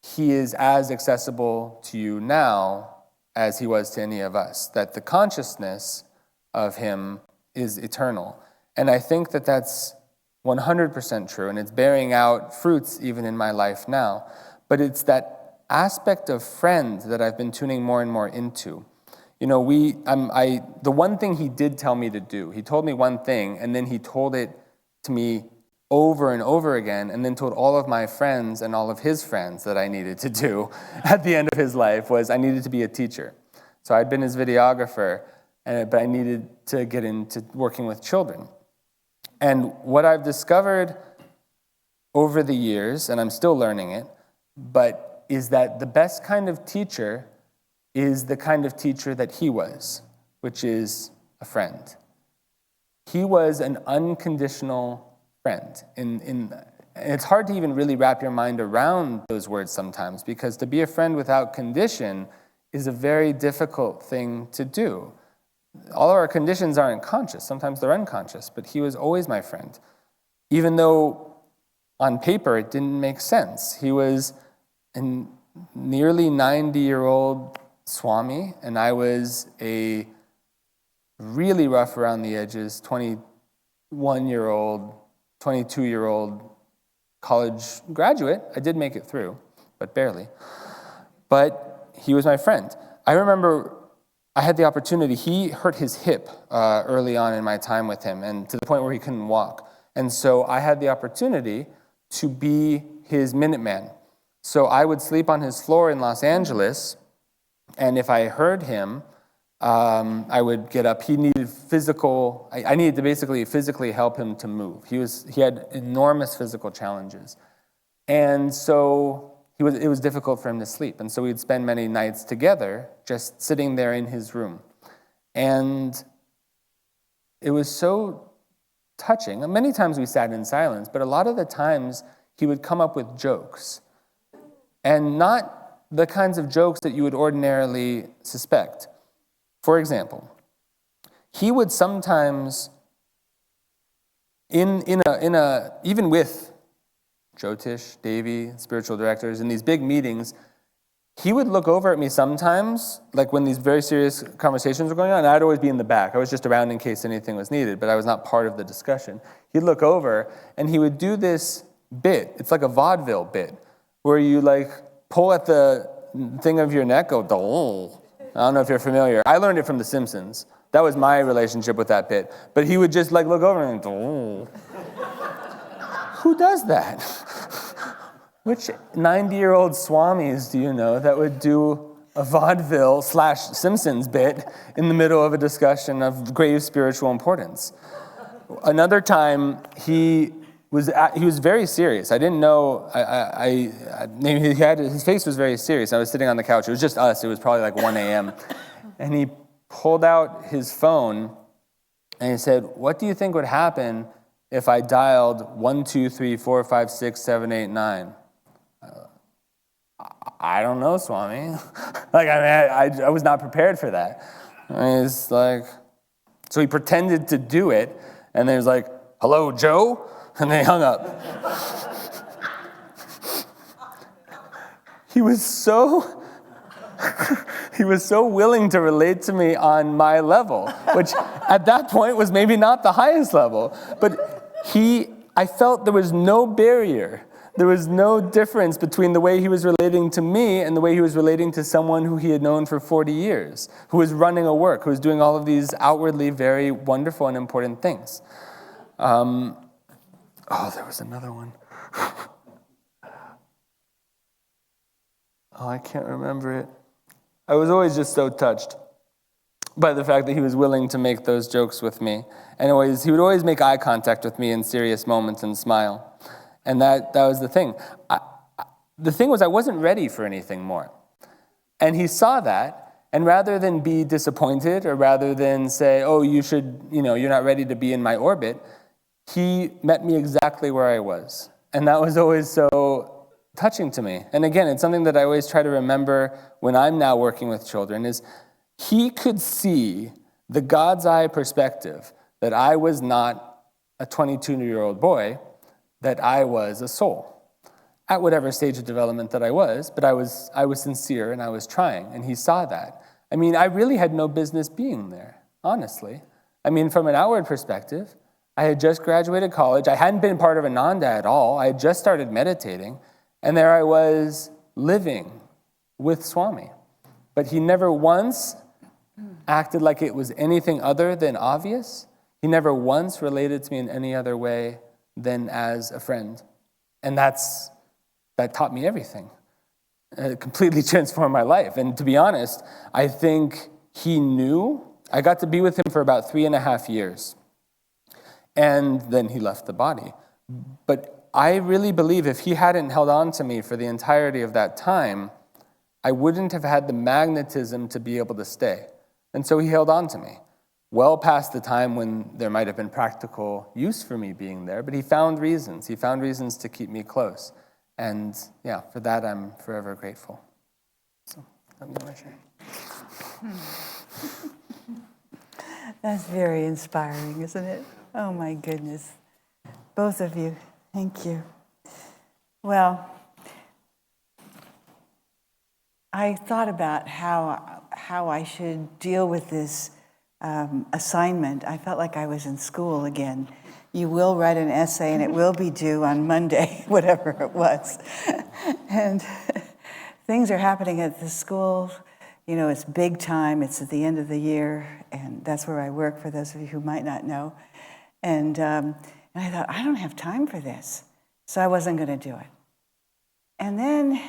S1: he is as accessible to you now as he was to any of us, that the consciousness of him is eternal. And I think that that's 100% true, and it's bearing out fruits even in my life now. But it's that aspect of friend that I've been tuning more and more into. The one thing he did tell me to do, he told me one thing, and then he told it to me over and over again, and then told all of my friends and all of his friends that I needed to do at the end of his life, was I needed to be a teacher. So I'd been his videographer, but I needed to get into working with children. And what I've discovered over the years, and I'm still learning it, but is that the best kind of teacher is the kind of teacher that he was, which is a friend. He was an unconditional friend. And it's hard to even really wrap your mind around those words sometimes, because to be a friend without condition is a very difficult thing to do. All of our conditions aren't conscious. Sometimes they're unconscious, but he was always my friend. Even though on paper it didn't make sense. He was a nearly 90-year-old Swami, and I was a really rough around the edges, 21-year-old, 22-year-old college graduate. I did make it through, but barely. But he was my friend. I remember I had the opportunity, he hurt his hip early on in my time with him, and to the point where he couldn't walk. And so I had the opportunity to be his Minuteman. So I would sleep on his floor in Los Angeles, and if I heard him, I would get up. He needed I needed to basically physically help him to move. He had enormous physical challenges. And so it was difficult for him to sleep. And so we'd spend many nights together just sitting there in his room. And it was so touching. And many times we sat in silence, but a lot of the times he would come up with jokes. And not the kinds of jokes that you would ordinarily suspect. For example, he would sometimes, even with Jyotish, Devi, spiritual directors, in these big meetings, he would look over at me sometimes, like when these very serious conversations were going on, and I'd always be in the back. I was just around in case anything was needed, but I was not part of the discussion. He'd look over, and he would do this bit. It's like a vaudeville bit, where you like pull at the thing of your neck, go, dole. I don't know if you're familiar. I learned it from The Simpsons. That was my relationship with that bit. But he would just like look over and go, who does that? Which 90-year-old Swamis do you know that would do a vaudeville / Simpsons bit in the middle of a discussion of grave spiritual importance? Another time, he was very serious. I didn't know. His face was very serious. I was sitting on the couch. It was just us. It was probably like 1 a.m. And he pulled out his phone and he said, "What do you think would happen if I dialed 1, 2, 3, 4, 5, 6, 7, 8, 9?" I don't know, Swami. I was not prepared for that. It's like, so he pretended to do it, and then he was like, "Hello, Joe?" And they hung up. He was so willing to relate to me on my level, which at that point was maybe not the highest level. But I felt there was no barrier. There was no difference between the way he was relating to me and the way he was relating to someone who he had known for 40 years, who was running a work, who was doing all of these outwardly very wonderful and important things. There was another one. I can't remember it. I was always just so touched by the fact that he was willing to make those jokes with me. And he would always make eye contact with me in serious moments and smile. And that was the thing. The thing was, I wasn't ready for anything more. And he saw that, and rather than be disappointed, or rather than say, "Oh, you're not ready to be in my orbit," he met me exactly where I was. And that was always so touching to me. And again, it's something that I always try to remember when I'm now working with children, is he could see the God's eye perspective that I was not a 22-year-old boy, that I was a soul. At whatever stage of development that I was, but I was sincere and I was trying, and he saw that. I mean, I really had no business being there, honestly. I mean, from an outward perspective, I had just graduated college. I hadn't been part of Ananda at all. I had just started meditating. And there I was living with Swami. But he never once acted like it was anything other than obvious. He never once related to me in any other way than as a friend. And that taught me everything. It completely transformed my life. And to be honest, I think he knew. I got to be with him for about 3.5 years. And then he left the body. But I really believe if he hadn't held on to me for the entirety of that time, I wouldn't have had the magnetism to be able to stay. And so he held on to me, well past the time when there might have been practical use for me being there, but he found reasons. He found reasons to keep me close. And yeah, for that I'm forever grateful. So I'm going to share.
S2: That's very inspiring, isn't it? Oh my goodness. Both of you, thank you. Well, I thought about how I should deal with this assignment. I felt like I was in school again. You will write an essay and it will be due on Monday, whatever it was. And things are happening at the school. You know, it's big time. It's at the end of the year, and that's where I work, for those of you who might not know. And I thought, I don't have time for this. So I wasn't going to do it. And then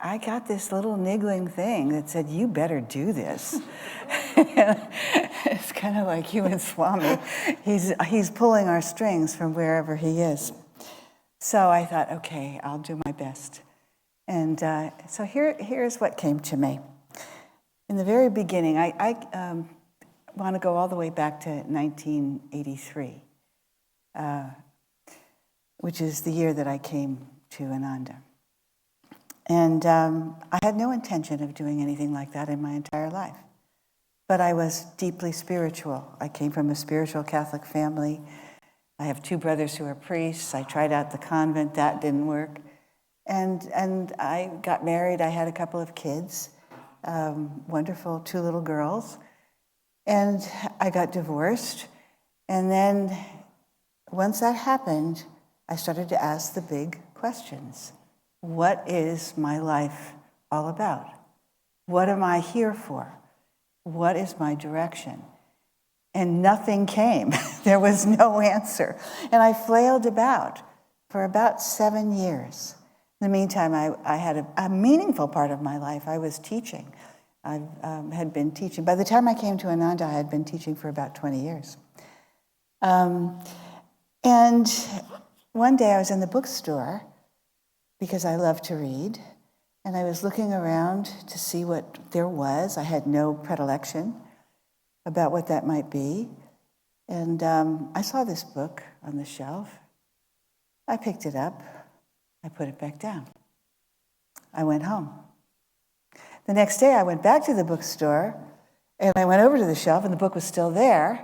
S2: I got this little niggling thing that said, you better do this. It's kind of like you and Swami. He's pulling our strings from wherever he is. So I thought, okay, I'll do my best. And so here's what came to me. In the very beginning, I want to go all the way back to 1983, which is the year that I came to Ananda. And I had no intention of doing anything like that in my entire life. But I was deeply spiritual. I came from a spiritual Catholic family. I have 2 brothers who are priests. I tried out the convent. That didn't work. And I got married. I had a couple of kids, wonderful 2 little girls. And I got divorced. And then once that happened, I started to ask the big questions. What is my life all about? What am I here for? What is my direction? And nothing came. There was no answer. And I flailed about for about 7 years. In the meantime, I had a meaningful part of my life. I was teaching. I had been teaching. By the time I came to Ananda, I had been teaching for about 20 years. And one day I was in the bookstore because I love to read, and I was looking around to see what there was. I had no predilection about what that might be. And I saw this book on the shelf. I picked it up. I put it back down. I went home. The next day I went back to the bookstore, and I went over to the shelf, and the book was still there,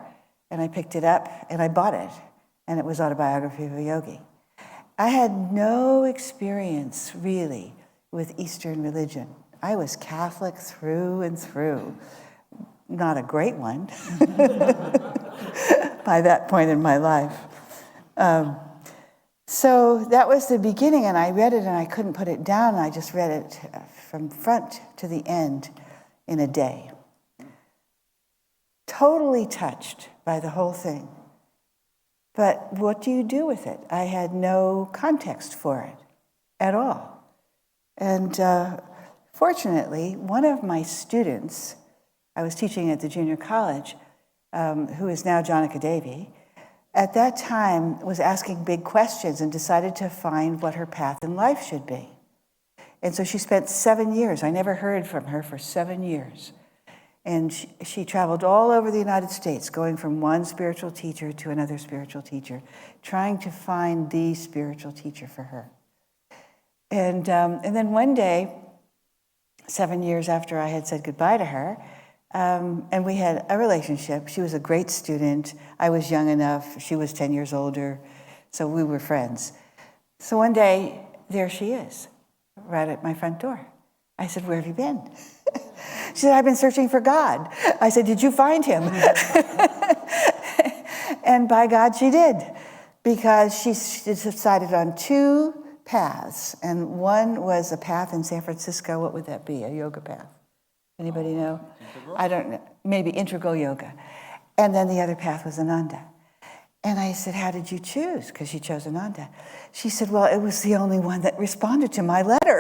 S2: and I picked it up, and I bought it, and it was Autobiography of a Yogi. I had no experience, really, with Eastern religion. I was Catholic through and through. Not a great one by that point in my life. So that was the beginning, and I read it, and I couldn't put it down. I just read it from front to the end in a day. Totally touched by the whole thing. But what do you do with it? I had no context for it at all. And fortunately, one of my students, I was teaching at the junior college, who is now Janaka Devi, at that time was asking big questions and decided to find what her path in life should be. And so she spent 7 years. I never heard from her for 7 years. And she traveled all over the United States, going from one spiritual teacher to another spiritual teacher, trying to find the spiritual teacher for her. And then one day, 7 years after I had said goodbye to her, and we had a relationship. She was a great student. I was young enough. She was 10 years older. So we were friends. So one day, there she is, right at my front door. I said, "Where have you been?" She said, "I've been searching for God." I said, "Did you find him?" And by God, she did, because she decided on 2 paths. And one was a path in San Francisco. What would that be? A yoga path? Anybody know? Integral? I don't know. Maybe integral yoga. And then the other path was Ananda. And I said, "How did you choose?" Because she chose Ananda. She said, "Well, it was the only one that responded to my letter."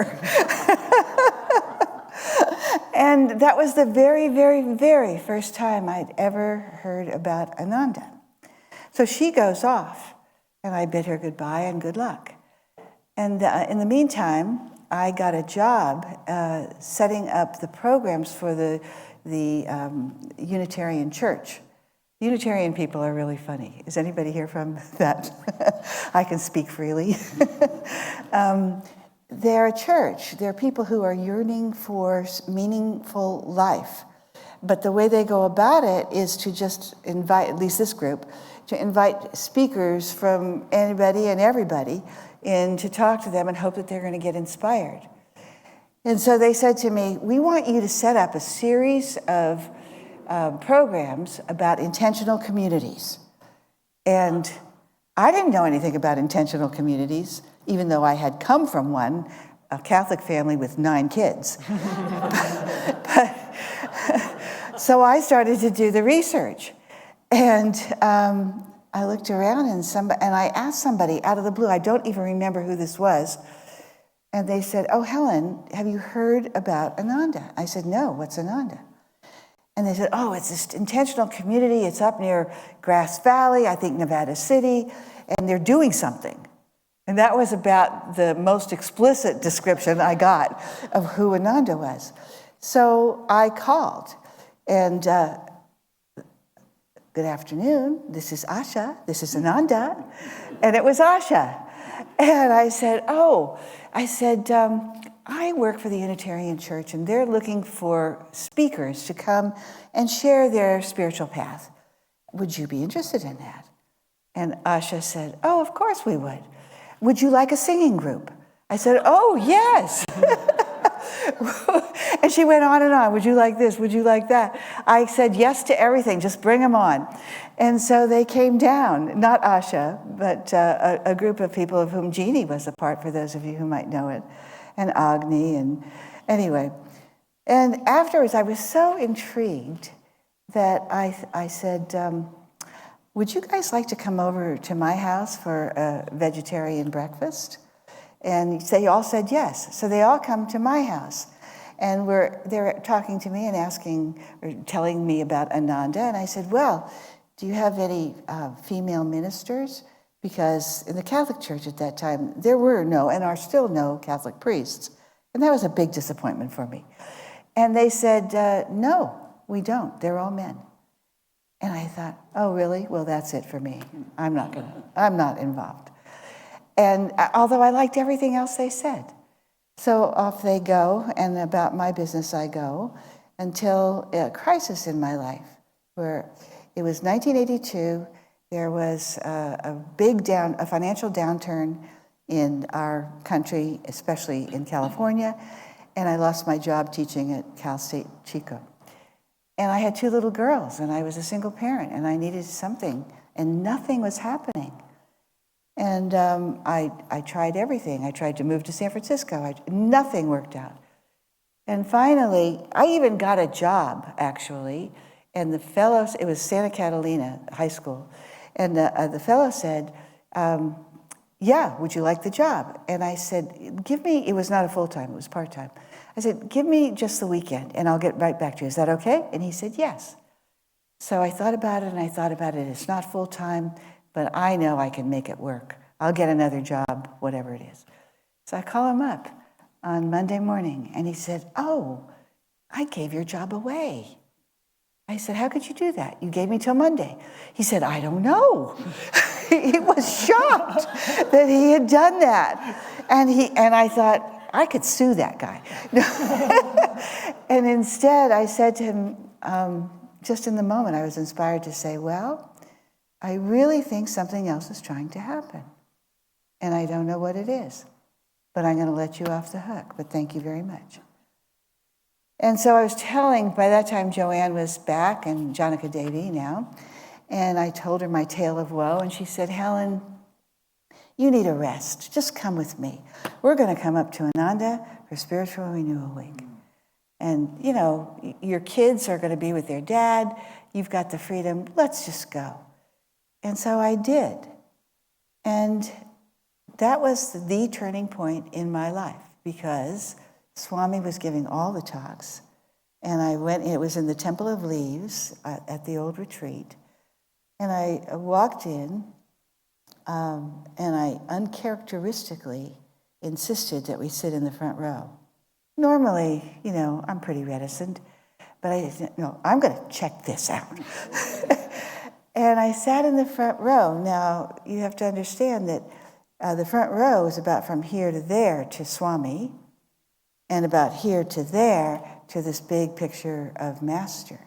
S2: And that was the very, very, very first time I'd ever heard about Ananda. So she goes off, and I bid her goodbye and good luck. And in the meantime, I got a job setting up the programs for the Unitarian Church. Unitarian people are really funny. Is anybody here from that? I can speak freely. They're a church. They're people who are yearning for meaningful life. But the way they go about it is to just invite, at least this group, to invite speakers from anybody and everybody in to talk to them and hope that they're going to get inspired. And so they said to me, "We want you to set up a series of programs about intentional communities." And I didn't know anything about intentional communities, even though I had come from one a Catholic family with 9 kids. So I started to do the research. And I looked around and I asked somebody out of the blue, I don't even remember who this was, and they said, "Oh, Helen, have you heard about Ananda?" I said, "No, what's Ananda?" And they said, "Oh, it's this intentional community. It's up near Grass Valley, I think Nevada City, and they're doing something." And that was about the most explicit description I got of who Ananda was. So I called, and "Good afternoon, this is Asha, this is Ananda." And it was Asha. And I said, I work for the Unitarian Church, and they're looking for speakers to come and share their spiritual path. Would you be interested in that? And Asha said, "Oh, of course we would. Would you like a singing group?" I said, "Oh, yes." And she went on and on. "Would you like this? Would you like that?" I said yes to everything. Just bring them on. And so they came down, not Asha, but a group of people of whom Jeannie was a part, for those of you who might know it, and Agni, and anyway. And afterwards, I was so intrigued that I said, "Would you guys like to come over to my house for a vegetarian breakfast?" And they all said yes. So they all come to my house. And they're talking to me and asking or telling me about Ananda. And I said, "Well, do you have any female ministers?" Because in the Catholic Church at that time, there were no, and are still no, Catholic priests. And that was a big disappointment for me. And they said, "No, we don't. They're all men." And I thought, "Oh, really? Well, that's it for me. I'm not involved." And although I liked everything else they said. So off they go, and about my business I go, until a crisis in my life, where it was 1982, there was a financial downturn in our country, especially in California, and I lost my job teaching at Cal State Chico. And I had 2 little girls, and I was a single parent, and I needed something, and nothing was happening. And I tried everything. I tried to move to San Francisco. Nothing worked out. And finally, I even got a job, actually. And the fellow, it was Santa Catalina High School. And the fellow said, "Yeah, would you like the job?" And I said, it was not a full-time, it was part-time. I said, "Give me just the weekend, and I'll get right back to you. Is that okay?" And he said, "Yes." So I thought about it, and I thought about it. It's not full-time, but I know I can make it work. I'll get another job, whatever it is. So I call him up on Monday morning, and he said, "Oh, I gave your job away." I said, "How could you do that? You gave me till Monday." He said, "I don't know." He was shocked that he had done that. And I thought, I could sue that guy. And instead, I said to him, just in the moment, I was inspired to say, "Well, I really think something else is trying to happen. And I don't know what it is. But I'm going to let you off the hook. But thank you very much." And so I was by that time Joanne was back, and Janaka Devi now. And I told her my tale of woe. And she said, "Helen, you need a rest. Just come with me. We're going to come up to Ananda for Spiritual Renewal Week. And, your kids are going to be with their dad. You've got the freedom. Let's just go." And so I did. And that was the turning point in my life, because Swami was giving all the talks. And I went, it was in the Temple of Leaves at the old retreat. And I walked in, and I uncharacteristically insisted that we sit in the front row. Normally, I'm pretty reticent, but I said, "No, I'm going to check this out." And I sat in the front row. Now, you have to understand that the front row is about from here to there to Swami, and about here to there to this big picture of Master.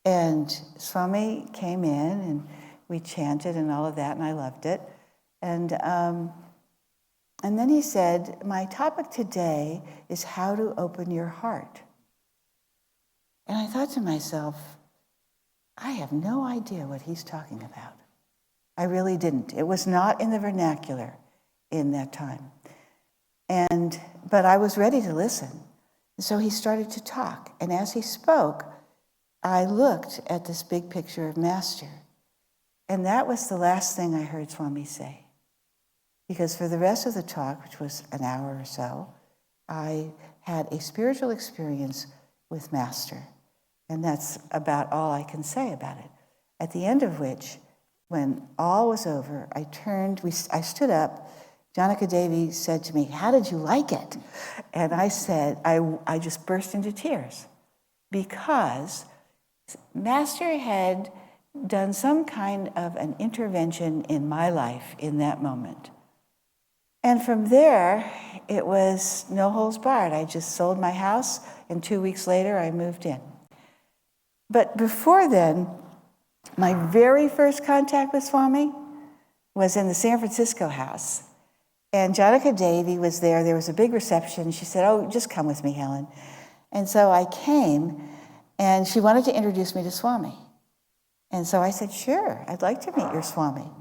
S2: And Swami came in, and we chanted and all of that, and I loved it. And then he said, "My topic today is how to open your heart." And I thought to myself, I have no idea what he's talking about. I really didn't. It was not in the vernacular in that time. But I was ready to listen. So he started to talk. And as he spoke, I looked at this big picture of Master. And that was the last thing I heard Swami say. Because for the rest of the talk, which was an hour or so, I had a spiritual experience with Master. And that's about all I can say about it. At the end of which, when all was over, I stood up. Janaka Devi said to me, "How did you like it?" And I said, I just burst into tears because Master had done some kind of an intervention in my life in that moment. And from there, it was no holds barred. I just sold my house, and 2 weeks later, I moved in. But before then, my very first contact with Swami was in the San Francisco house. And Janaka Devi was there. There was a big reception. She said, "Oh, just come with me, Helen." And so I came, and she wanted to introduce me to Swami. And so I said, "Sure, I'd like to meet your Swami."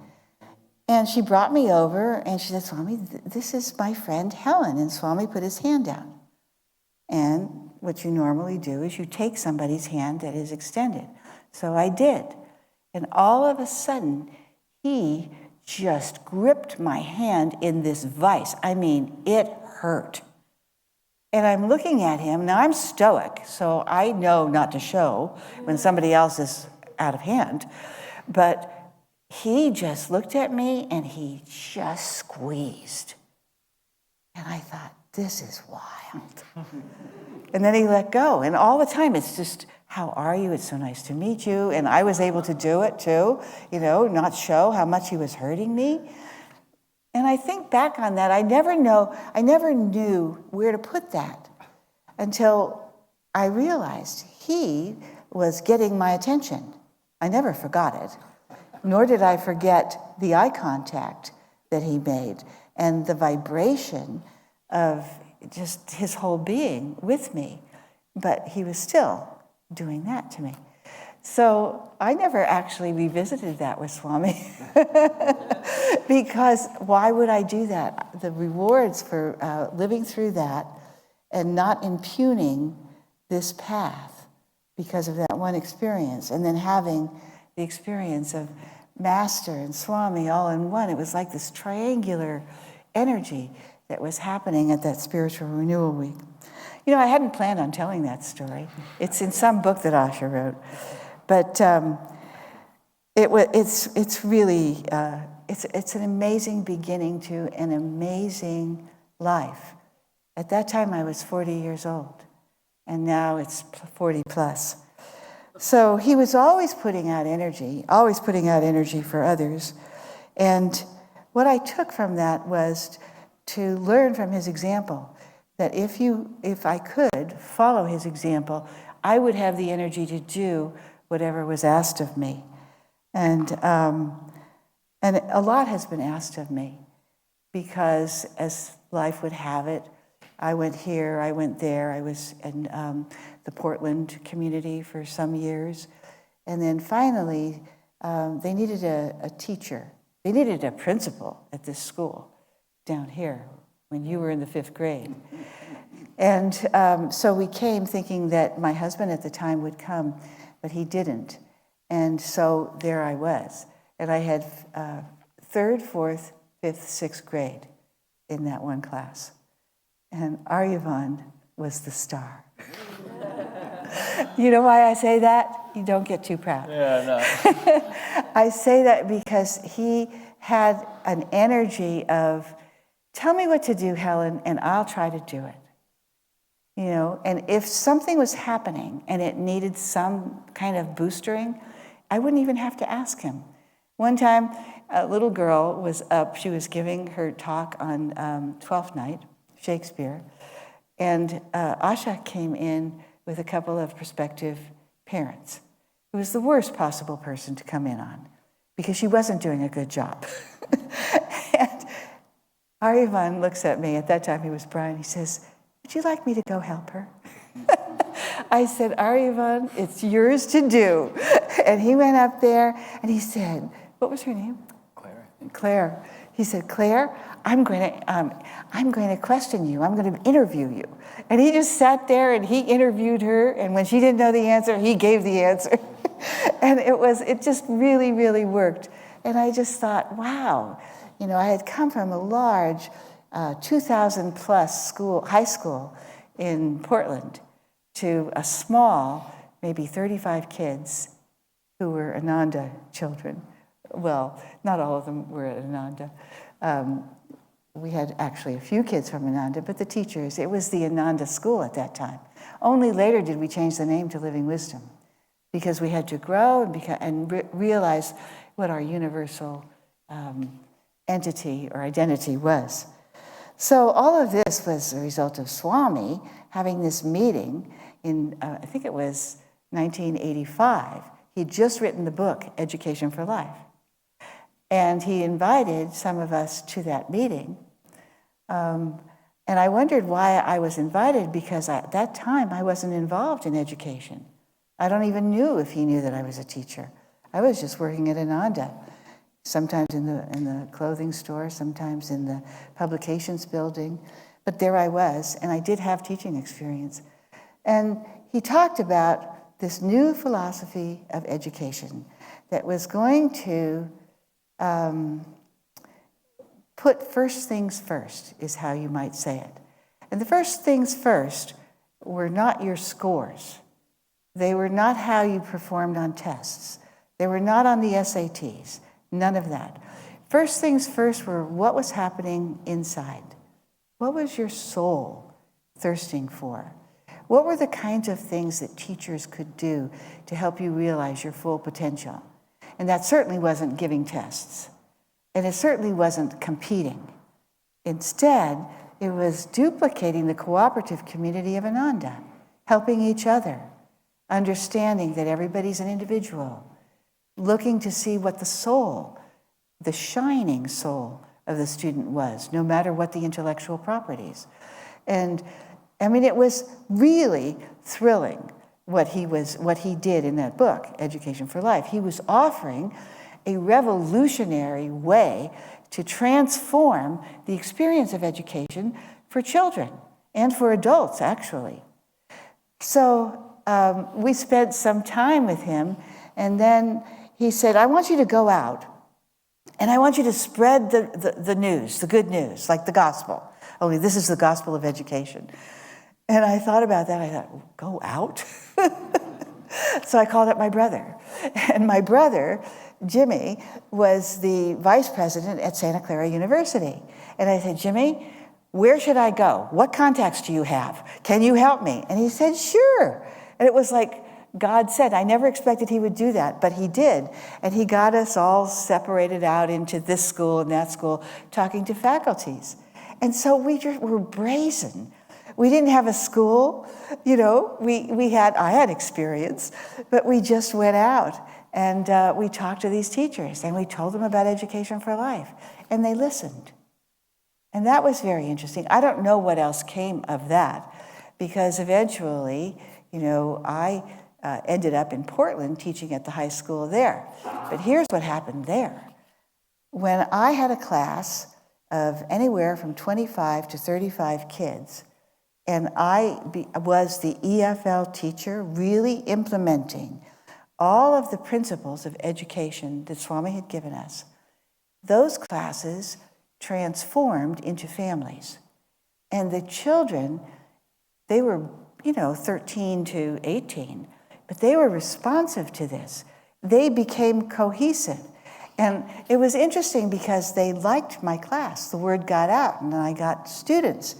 S2: And she brought me over, and she said, "Swami, this is my friend Helen." And Swami put his hand down. And what you normally do is you take somebody's hand that is extended. So I did. And all of a sudden, he just gripped my hand in this vice. I mean, it hurt. And I'm looking at him. Now, I'm stoic, so I know not to show when somebody else is out of hand. But he just looked at me, and he just squeezed. And I thought, this is wild. And then he let go. And all the time, it's just, "How are you? It's so nice to meet you." And I was able to do it too, not show how much he was hurting me. And I think back on that, I never knew where to put that until I realized he was getting my attention. I never forgot it, nor did I forget the eye contact that he made and the vibration of just his whole being with me. But he was still doing that to me. So I never actually revisited that with Swami because why would I do that? The rewards for living through that and not impugning this path because of that one experience, and then having the experience of Master and Swami all in one. It was like this triangular energy that was happening at that spiritual renewal week. I hadn't planned on telling that story. It's in some book that Asha wrote, but it's really it's an amazing beginning to an amazing life. At that time, I was 40 years old, and now it's 40 plus. So he was always putting out energy for others, and what I took from that was to learn from his example, that if I could follow his example, I would have the energy to do whatever was asked of me. And a lot has been asked of me, because as life would have it, I went here, I went there. I was in the Portland community for some years. And then finally, they needed a teacher. They needed a principal at this school down here when you were in the 5th grade. And so we came thinking that my husband at the time would come, but he didn't. And so there I was. And I had 3rd, 4th, 5th, 6th grade in that one class. And Aryavan was the star. You know why I say that? You don't get too proud.
S1: Yeah, no.
S2: I say that because he had an energy of, "Tell me what to do, Helen, and I'll try to do it." And if something was happening and it needed some kind of boostering, I wouldn't even have to ask him. One time, a little girl was up. She was giving her talk on Twelfth Night, Shakespeare, and Asha came in with a couple of prospective parents. It was the worst possible person to come in on because she wasn't doing a good job. And Aryavan looks at me. At that time, he was Brian. He says, "Would you like me to go help her?" I said, "Aryavan, it's yours to do." And he went up there and he said, what was her name?
S1: Claire.
S2: Claire. He said, Claire, I'm going to question you. I'm going to interview you. And he just sat there and he interviewed her. And when she didn't know the answer, he gave the answer. And it just really, really worked. And I just thought, wow, I had come from a large 2,000 plus high school in Portland to a small, maybe 35 kids who were Ananda children. Well, not all of them were at Ananda. We had actually a few kids from Ananda, but the teachers, it was the Ananda school at that time. Only later did we change the name to Living Wisdom, because we had to grow and realize what our universal entity or identity was. So all of this was a result of Swami having this meeting in, I think it was 1985. He'd just written the book, Education for Life. And he invited some of us to that meeting. And I wondered why I was invited, because at that time I wasn't involved in education. I don't even knew if he knew that I was a teacher. I was just working at Ananda, sometimes in the clothing store, sometimes in the publications building. But there I was, and I did have teaching experience. And he talked about this new philosophy of education that was going to put first things first, is how you might say it. And the first things first were not your scores. They were not how you performed on tests. They were not on the SATs. None of that. First things first were what was happening inside. What was your soul thirsting for? What were the kinds of things that teachers could do to help you realize your full potential? And that certainly wasn't giving tests. And it certainly wasn't competing. Instead, it was duplicating the cooperative community of Ananda, helping each other, understanding that everybody's an individual, looking to see what the soul, the shining soul of the student was, no matter what the intellectual properties. And I mean, it was really thrilling what he did in that book, Education for Life. He was offering a revolutionary way to transform the experience of education for children and for adults, actually. So we spent some time with him, and then he said, I want you to go out, and I want you to spread the news, the good news, like the gospel. Only this is the gospel of education. And I thought about that. I thought, go out? So I called up my brother. And my brother, Jimmy, was the vice president at Santa Clara University. And I said, Jimmy, where should I go? What contacts do you have? Can you help me? And he said, sure. And it was like God said. I never expected he would do that, but he did. And he got us all separated out into this school and that school, talking to faculties. And so we were brazen. We didn't have a school, I had experience, but we just went out and we talked to these teachers and we told them about Education for Life, and they listened. And that was very interesting. I don't know what else came of that, because eventually, I ended up in Portland teaching at the high school there. But here's what happened there. When I had a class of anywhere from 25 to 35 kids, and I was the EFL teacher, really implementing all of the principles of education that Swami had given us, those classes transformed into families. And the children, they were, 13 to 18, but they were responsive to this. They became cohesive. And it was interesting because they liked my class. The word got out, and I got students.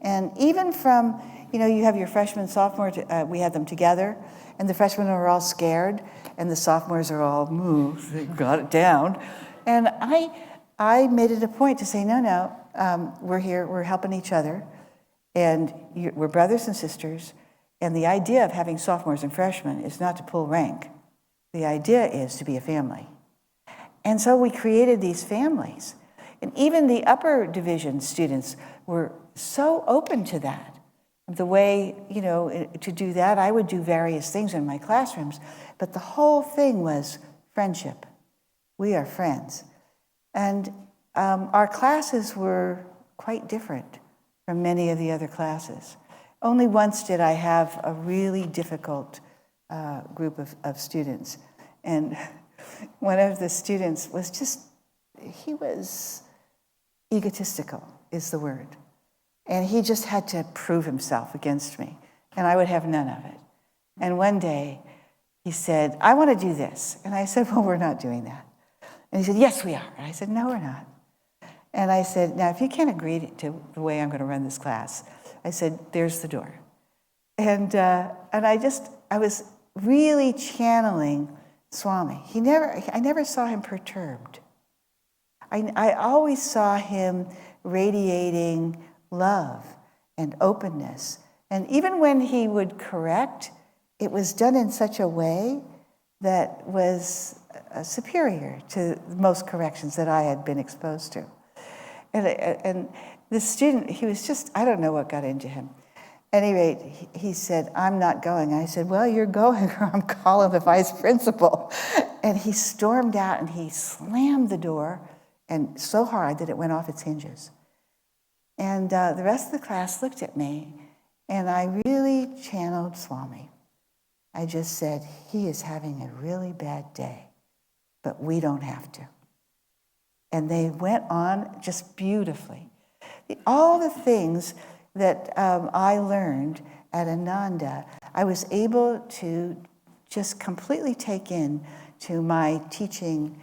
S2: And even from, you have your freshmen, sophomore, we had them together, and the freshmen are all scared, and the sophomores are all moved, they got it down. And I made it a point to say, no, we're here, we're helping each other, and we're brothers and sisters, and the idea of having sophomores and freshmen is not to pull rank. The idea is to be a family. And so we created these families. And even the upper division students were so open to that. The way, to do that, I would do various things in my classrooms, but the whole thing was friendship. We are friends. And our classes were quite different from many of the other classes. Only once did I have a really difficult group of students. And one of the students was he was egotistical, is the word. And he just had to prove himself against me, and I would have none of it. And one day, he said, I want to do this. And I said, well, we're not doing that. And he said, yes, we are. And I said, no, we're not. And I said, now, if you can't agree to the way I'm going to run this class, I said, there's the door. And I was really channeling Swami. I never saw him perturbed. I always saw him radiating love and openness. And even when he would correct, it was done in such a way that was superior to most corrections that I had been exposed to. And the student, he was just, I don't know what got into him. At any rate, he said, I'm not going. I said, well, you're going, or I'm calling the vice principal. And he stormed out and he slammed the door, and so hard that it went off its hinges. And the rest of the class looked at me, and I really channeled Swami. I just said, he is having a really bad day, but we don't have to. And they went on just beautifully. All the things that I learned at Ananda, I was able to just completely take in to my teaching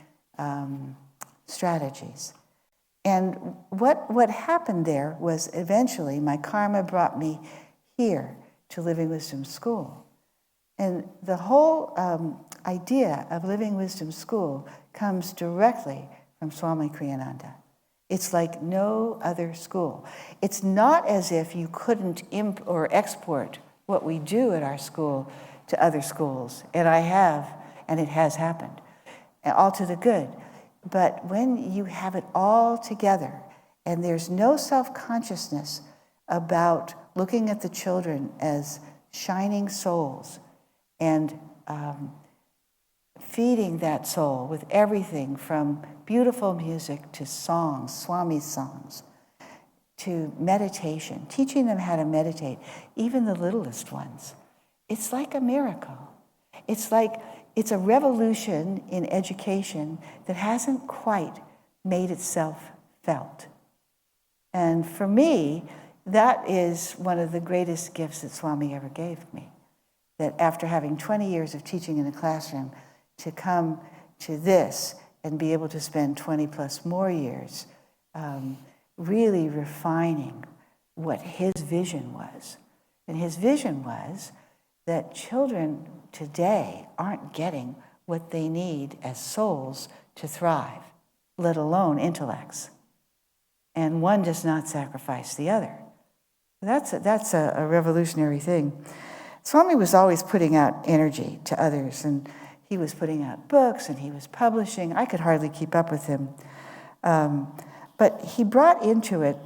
S2: strategies. And what happened there was eventually my karma brought me here to Living Wisdom School. And the whole idea of Living Wisdom School comes directly from Swami Kriyananda. It's like no other school. It's not as if you couldn't or export what we do at our school to other schools. And I have, and it has happened, all to the good. But when you have it all together, and there's no self-consciousness about looking at the children as shining souls and feeding that soul with everything from beautiful music to songs, Swami songs, to meditation, teaching them how to meditate, even the littlest ones. It's like a miracle. It's a revolution in education that hasn't quite made itself felt. And for me, that is one of the greatest gifts that Swami ever gave me. That after having 20 years of teaching in a classroom, to come to this and be able to spend 20 plus more years really refining what his vision was. And his vision was that children today aren't getting what they need as souls to thrive, let alone intellects. And one does not sacrifice the other. That's a revolutionary thing. Swami was always putting out energy to others, and he was putting out books, and he was publishing. I could hardly keep up with him. But he brought into it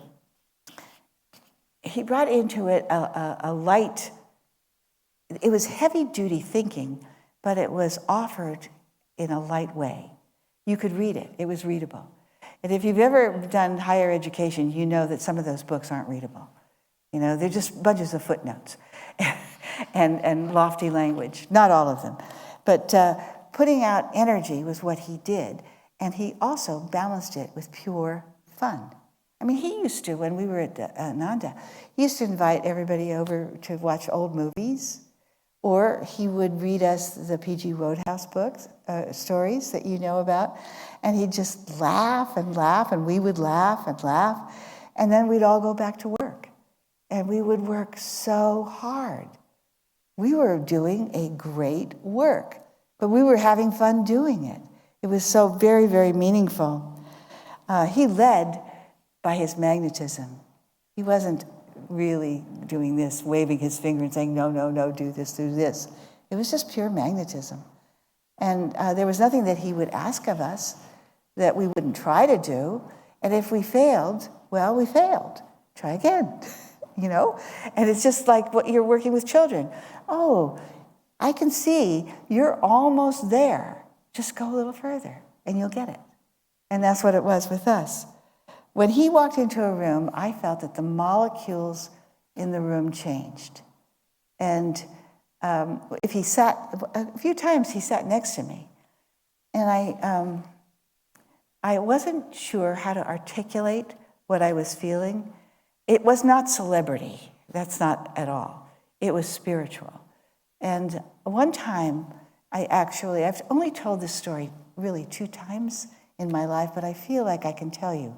S2: a light. It was heavy-duty thinking, but it was offered in a light way. You could read it. It was readable. And if you've ever done higher education, you know that some of those books aren't readable. You know, they're just bunches of footnotes and lofty language. Not all of them. But putting out energy was what he did. And he also balanced it with pure fun. I mean, he used to, when we were at Ananda, he used to invite everybody over to watch old movies, or he would read us the P.G. Wodehouse books, stories that you know about, and he'd just laugh, and we would laugh, and then we'd all go back to work. And we would work so hard. We were doing a great work, but we were having fun doing it. It was so very, very meaningful. He led by his magnetism. He wasn't really doing this, waving his finger and saying, no, no, no, do this, do this. It was just pure magnetism. And there was nothing that he would ask of us that we wouldn't try to do. And if we failed, well, we failed. Try again, you know? And it's just like what you're working with children. Oh, I can see you're almost there. Just go a little further and you'll get it. And that's what it was with us. When he walked into a room, I felt that the molecules in the room changed. And if he sat, a few times he sat next to me. And I wasn't sure how to articulate what I was feeling. It was not celebrity. That's not at all. It was spiritual. And one time, I've only told this story really 2 times in my life, but I feel like I can tell you.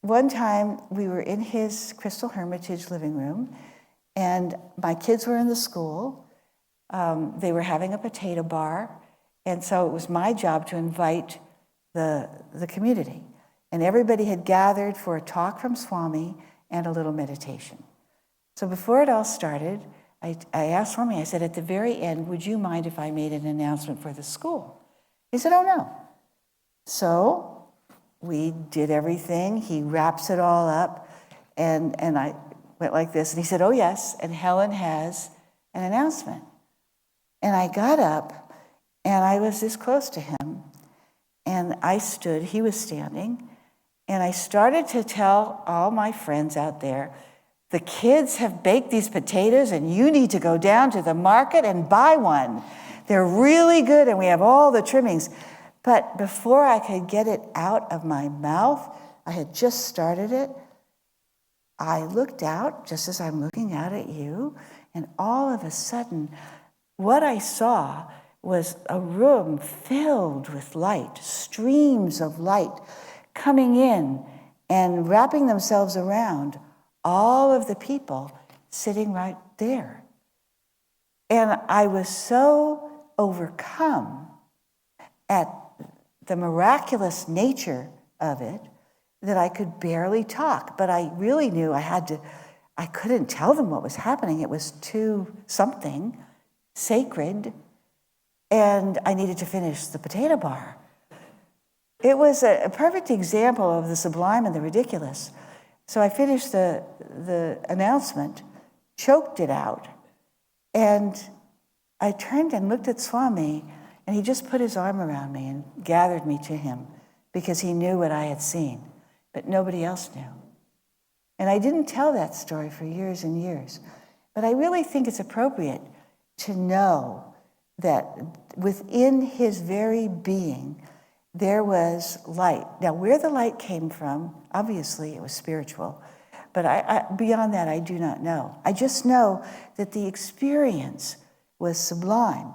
S2: One time, we were in his Crystal Hermitage living room, and my kids were in the school. They were having a potato bar, and so it was my job to invite the community. And everybody had gathered for a talk from Swami and a little meditation. So before it all started, I asked Swami, I said, at the very end, would you mind if I made an announcement for the school? He said, oh, no. So we did everything. He wraps it all up, and I went like this. And he said, oh, yes, and Helen has an announcement. And I got up, and I was this close to him, and I stood, he was standing, and I started to tell all my friends out there, the kids have baked these potatoes, and you need to go down to the market and buy one. They're really good, and we have all the trimmings. But before I could get it out of my mouth, I had just started it. I looked out, just as I'm looking out at you, and all of a sudden, what I saw was a room filled with light, streams of light coming in and wrapping themselves around all of the people sitting right there. And I was so overcome at the miraculous nature of it that I could barely talk. But I really knew I couldn't tell them what was happening. It was too something sacred, and I needed to finish the potato bar. It was a perfect example of the sublime and the ridiculous. So I finished the announcement, choked it out, and I turned and looked at Swami, and he just put his arm around me and gathered me to him because he knew what I had seen, but nobody else knew. And I didn't tell that story for years and years, but I really think it's appropriate to know that within his very being, there was light. Now, where the light came from, obviously it was spiritual, but beyond that, I do not know. I just know that the experience was sublime.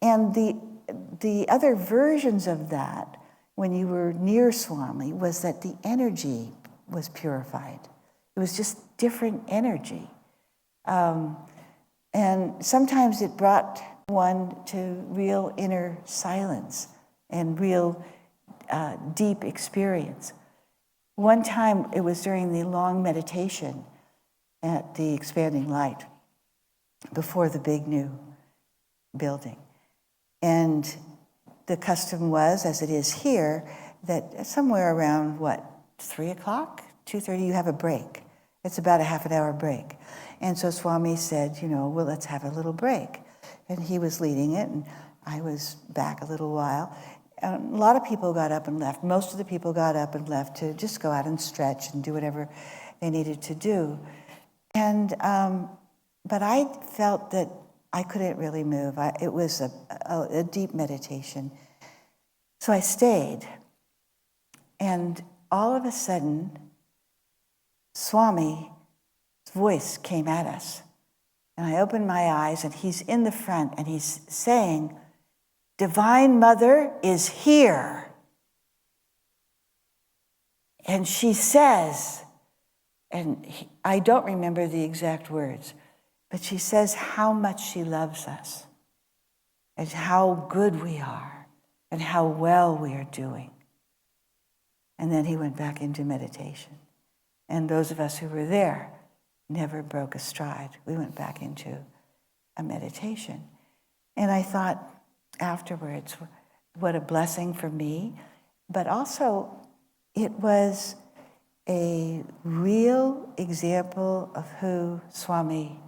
S2: And the other versions of that, when you were near Swami, was that the energy was purified. It was just different energy. And sometimes it brought one to real inner silence and real deep experience. One time, it was during the long meditation at the expanding light before the big new building. And the custom was, as it is here, that somewhere around, 3 o'clock, 2:30, you have a break. It's about a half an hour break. And so Swami said, well, let's have a little break. And he was leading it, and I was back a little while. A lot of people got up and left. Most of the people got up and left to just go out and stretch and do whatever they needed to do. And but I felt that I couldn't really move. It was a deep meditation. So I stayed. And all of a sudden, Swami's voice came at us. And I opened my eyes, and he's in the front, and he's saying, Divine Mother is here. And she says, and I don't remember the exact words, but she says how much she loves us and how good we are and how well we are doing. And then he went back into meditation. And those of us who were there never broke a stride. We went back into a meditation. And I thought afterwards, what a blessing for me, but also it was a real example of who Swami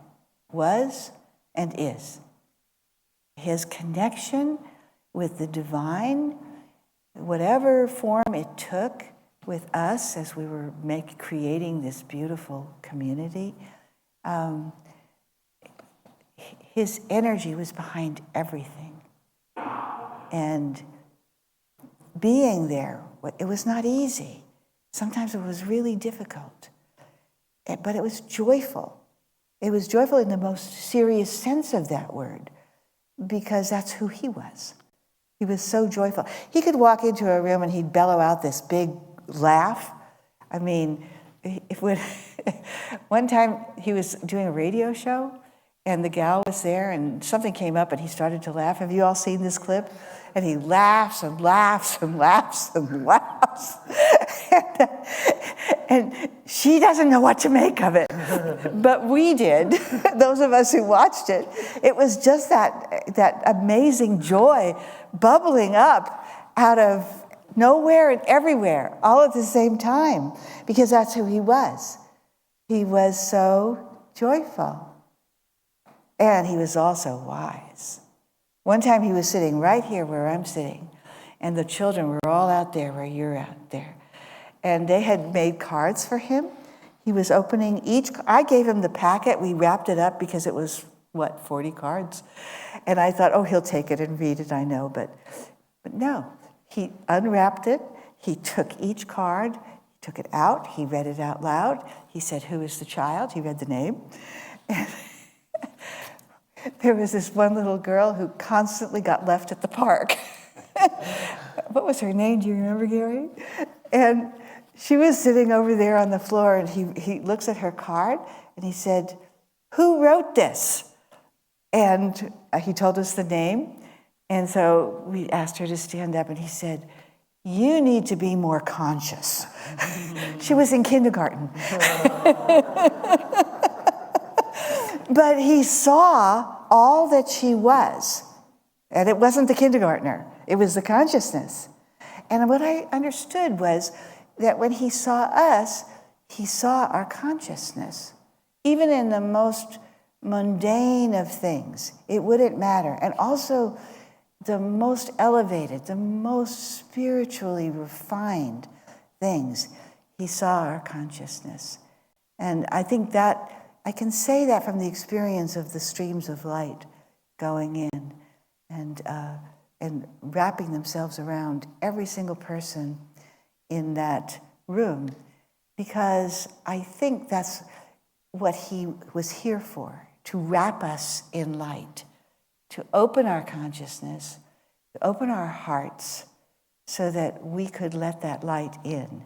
S2: was and is. His connection with the divine, whatever form it took, with us as we were creating this beautiful community. His energy was behind everything. And being there, it was not easy. Sometimes it was really difficult. But it was joyful. It was joyful in the most serious sense of that word, because that's who he was. He was so joyful. He could walk into a room and he'd bellow out this big laugh. I mean, one time he was doing a radio show, and the gal was there, and something came up, and he started to laugh. Have you all seen this clip? And he laughs and laughs and laughs and laughs. And she doesn't know what to make of it. But we did, those of us who watched it. It was just that amazing joy bubbling up out of nowhere and everywhere, all at the same time, because that's who he was. He was so joyful. And he was also wise. One time he was sitting right here where I'm sitting, and the children were all out there where you're out there. And they had made cards for him. He was opening I gave him the packet. We wrapped it up because it was, 40 cards? And I thought, he'll take it and read it, I know. But no, he unwrapped it. He took each card, he took it out, he read it out loud. He said, "Who is the child?" He read the name. And there was this one little girl who constantly got left at the park. What was her name? Do you remember, Gary? And she was sitting over there on the floor, and he looks at her card, and he said, "Who wrote this?" And he told us the name. And so we asked her to stand up, and he said, "You need to be more conscious." She was in kindergarten. But he saw all that she was. And it wasn't the kindergartner. It was the consciousness. And what I understood was that when he saw us, he saw our consciousness. Even in the most mundane of things, it wouldn't matter. And also the most elevated, the most spiritually refined things, he saw our consciousness. And I think that I can say that from the experience of the streams of light going in and wrapping themselves around every single person in that room, because I think that's what he was here for, to wrap us in light, to open our consciousness, to open our hearts so that we could let that light in.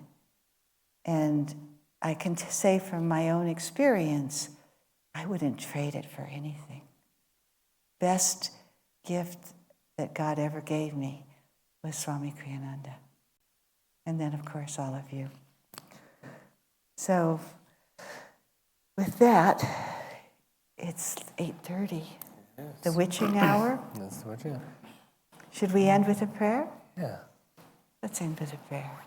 S2: And I can say from my own experience, I wouldn't trade it for anything. Best gift that God ever gave me was Swami Kriyananda. And then, of course, all of you. So, with that, it's 8:30. Yes. The witching hour.
S1: That's the witching hour.
S2: Should we end with a prayer?
S1: Yeah.
S2: Let's end with a prayer.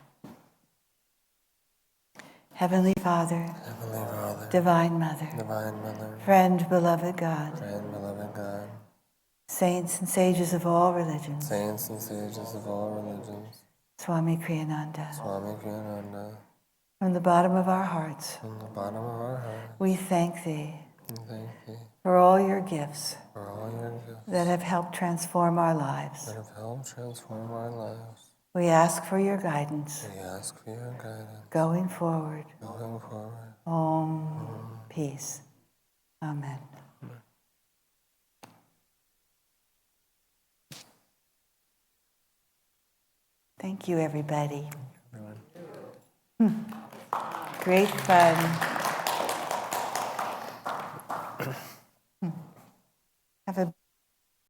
S2: Heavenly Father, Divine Mother, Friend, beloved God, Saints and sages of all religions, Swami Kriyananda, from the bottom of our hearts, we thank Thee for all your gifts that have helped transform our lives. We ask for your guidance. Going forward. Om. Peace. Amen. Thank you, everybody. Great fun.